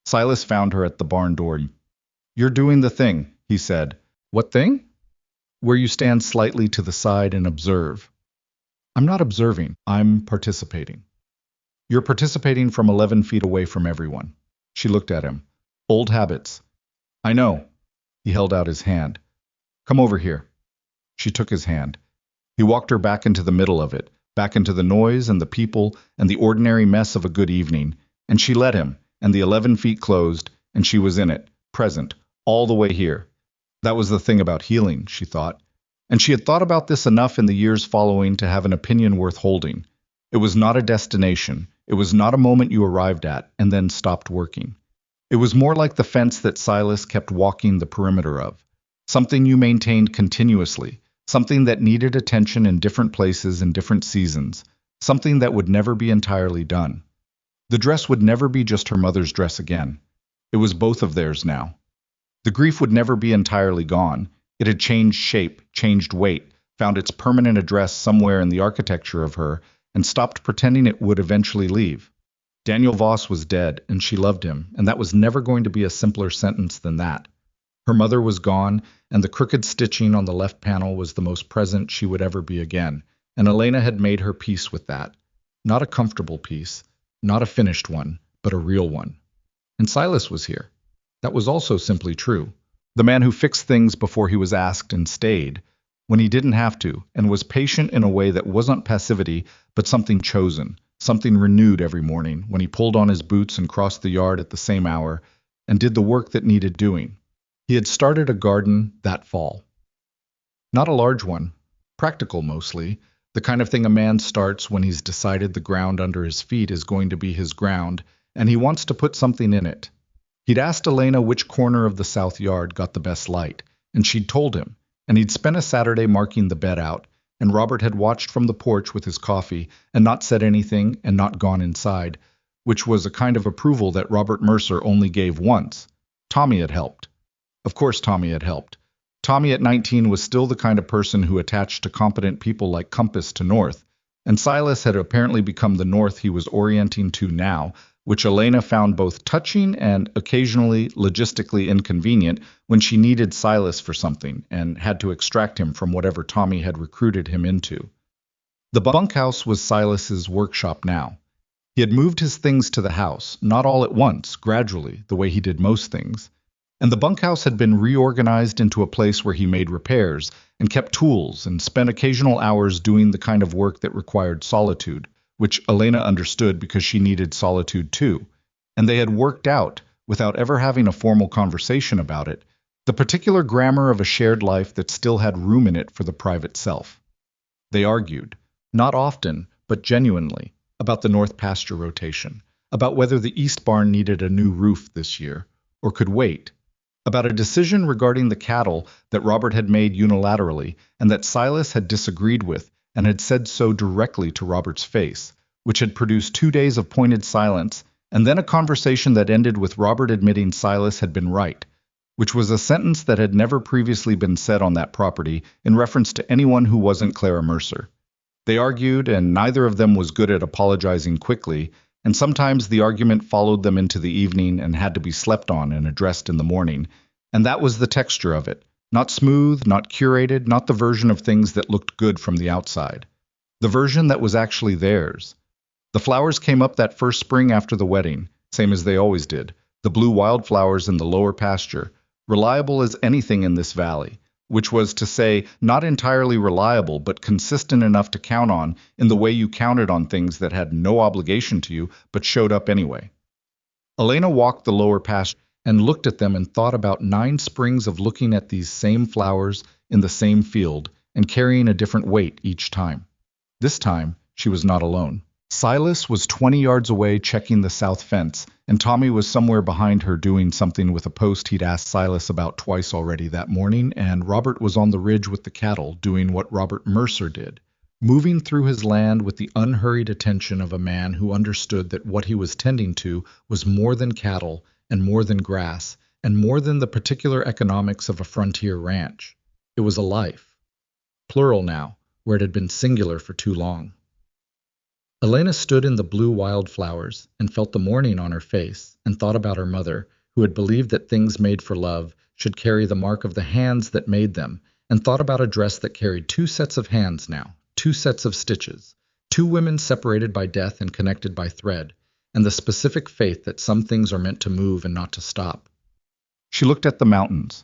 Silas found her at the barn door. "You're doing the thing," he said. "What thing?" "Where you stand slightly to the side and observe." "I'm not observing, I'm participating." "You're participating from 11 feet away from everyone." She looked at him. "Old habits." "I know." He held out his hand. "Come over here." She took his hand. He walked her back into the middle of it, back into the noise and the people and the ordinary mess of a good evening, and she let him, and the 11 feet closed, and she was in it, present, all the way here. That was the thing about healing, she thought. And she had thought about this enough in the years following to have an opinion worth holding. It was not a destination. It was not a moment you arrived at and then stopped working. It was more like the fence that Silas kept walking the perimeter of. Something you maintained continuously, something that needed attention in different places in different seasons, something that would never be entirely done. The dress would never be just her mother's dress again. It was both of theirs now. The grief would never be entirely gone. It had changed shape, changed weight, found its permanent address somewhere in the architecture of her, and stopped pretending it would eventually leave. Daniel Voss was dead, and she loved him, and that was never going to be a simpler sentence than that. Her mother was gone, and the crooked stitching on the left panel was the most present she would ever be again, and Elena had made her peace with that. Not a comfortable peace, not a finished one, but a real one. And Silas was here. That was also simply true. The man who fixed things before he was asked and stayed, when he didn't have to, and was patient in a way that wasn't passivity, but something chosen, something renewed every morning when he pulled on his boots and crossed the yard at the same hour and did the work that needed doing. He had started a garden that fall. Not a large one, practical mostly, the kind of thing a man starts when he's decided the ground under his feet is going to be his ground and he wants to put something in it. He'd asked Elena which corner of the south yard got the best light, and she'd told him, and he'd spent a Saturday marking the bed out, and Robert had watched from the porch with his coffee and not said anything and not gone inside, which was a kind of approval that Robert Mercer only gave once. Tommy had helped. Of course Tommy had helped. Tommy at 19 was still the kind of person who attached to competent people like compass to north, and Silas had apparently become the north he was orienting to now, which Elena found both touching and occasionally logistically inconvenient when she needed Silas for something and had to extract him from whatever Tommy had recruited him into. The bunkhouse was Silas's workshop now. He had moved his things to the house, not all at once, gradually, the way he did most things. And the bunkhouse had been reorganized into a place where he made repairs and kept tools and spent occasional hours doing the kind of work that required solitude, which Elena understood because she needed solitude too, and they had worked out, without ever having a formal conversation about it, the particular grammar of a shared life that still had room in it for the private self. They argued, not often, but genuinely, about the north pasture rotation, about whether the east barn needed a new roof this year, or could wait, about a decision regarding the cattle that Robert had made unilaterally and that Silas had disagreed with, and had said so directly to Robert's face, which had produced 2 days of pointed silence, and then a conversation that ended with Robert admitting Silas had been right, which was a sentence that had never previously been said on that property in reference to anyone who wasn't Clara Mercer. They argued, and neither of them was good at apologizing quickly, and sometimes the argument followed them into the evening and had to be slept on and addressed in the morning, and that was the texture of it. Not smooth, not curated, not the version of things that looked good from the outside. The version that was actually theirs. The flowers came up that first spring after the wedding, same as they always did, the blue wildflowers in the lower pasture, reliable as anything in this valley, which was to say, not entirely reliable, but consistent enough to count on in the way you counted on things that had no obligation to you, but showed up anyway. Elena walked the lower pasture and looked at them and thought about 9 springs of looking at these same flowers in the same field and carrying a different weight each time. This time, she was not alone. Silas was 20 yards away checking the south fence, and Tommy was somewhere behind her doing something with a post he'd asked Silas about twice already that morning, and Robert was on the ridge with the cattle doing what Robert Mercer did, moving through his land with the unhurried attention of a man who understood that what he was tending to was more than cattle and more than grass, and more than the particular economics of a frontier ranch. It was a life. Plural now, where it had been singular for too long. Elena stood in the blue wildflowers and felt the morning on her face and thought about her mother, who had believed that things made for love should carry the mark of the hands that made them, and thought about a dress that carried 2 sets of hands now, 2 sets of stitches, 2 women separated by death and connected by thread, and the specific faith that some things are meant to move and not to stop. She looked at the mountains.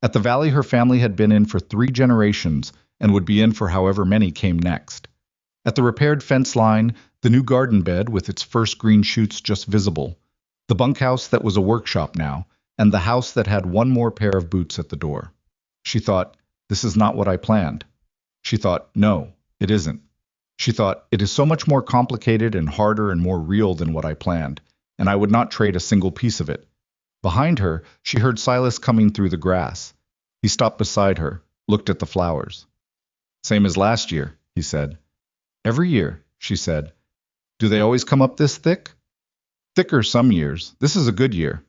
At the valley her family had been in for 3 generations and would be in for however many came next. At the repaired fence line, the new garden bed with its first green shoots just visible, the bunkhouse that was a workshop now, and the house that had 1 more pair of boots at the door. She thought, this is not what I planned. She thought, no, it isn't. She thought, it is so much more complicated and harder and more real than what I planned, and I would not trade a single piece of it. Behind her, she heard Silas coming through the grass. He stopped beside her, looked at the flowers. Same as last year, he said. Every year, she said. Do they always come up this thick? Thicker some years. This is a good year.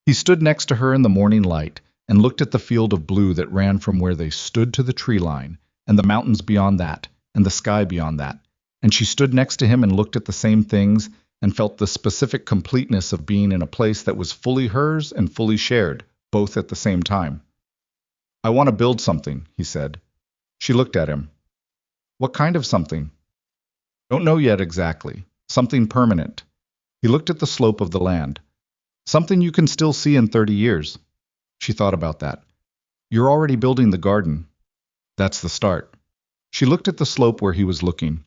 He stood next to her in the morning light and looked at the field of blue that ran from where they stood to the tree line, and the mountains beyond that, and the sky beyond that, and she stood next to him and looked at the same things and felt the specific completeness of being in a place that was fully hers and fully shared, both at the same time. I want to build something, he said. She looked at him. What kind of something? Don't know yet exactly. Something permanent. He looked at the slope of the land. Something you can still see in 30 years. She thought about that. You're already building the garden. That's the start. She looked at the slope where he was looking.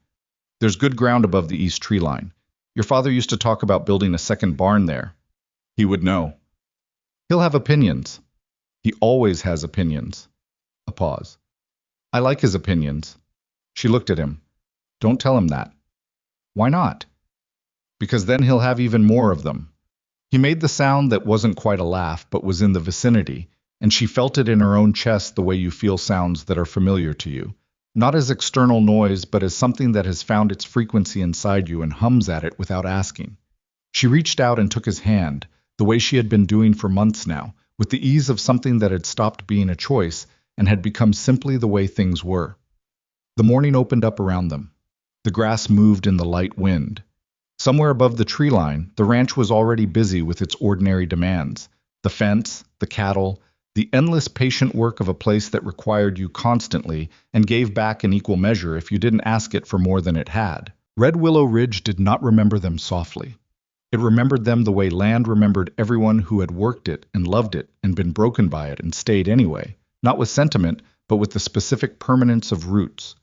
There's good ground above the east tree line. Your father used to talk about building a second barn there. He would know. He'll have opinions. He always has opinions. A pause. I like his opinions. She looked at him. Don't tell him that. Why not? Because then he'll have even more of them. He made the sound that wasn't quite a laugh, but was in the vicinity, and she felt it in her own chest the way you feel sounds that are familiar to you. Not as external noise, but as something that has found its frequency inside you and hums at it without asking. She reached out and took his hand, the way she had been doing for months now, with the ease of something that had stopped being a choice and had become simply the way things were. The morning opened up around them. The grass moved in the light wind. Somewhere above the tree line, the ranch was already busy with its ordinary demands. The fence, the cattle, the endless patient work of a place that required you constantly and gave back in equal measure if you didn't ask it for more than it had. Red Willow Ridge did not remember them softly. It remembered them the way land remembered everyone who had worked it and loved it and been broken by it and stayed anyway, not with sentiment, but with the specific permanence of roots.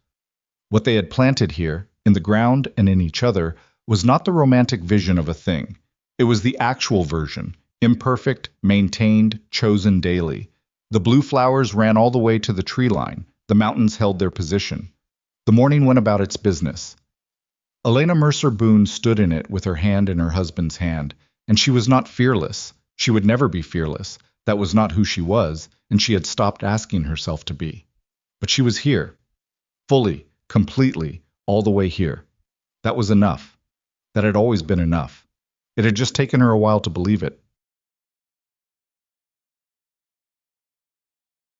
What they had planted here, in the ground and in each other, was not the romantic vision of a thing. It was the actual version, imperfect, maintained, chosen daily. The blue flowers ran all the way to the tree line. The mountains held their position. The morning went about its business. Elena Mercer Boone stood in it with her hand in her husband's hand, and she was not fearless. She would never be fearless. That was not who she was, and she had stopped asking herself to be. But she was here. Fully, completely, all the way here. That was enough. That had always been enough. It had just taken her a while to believe it.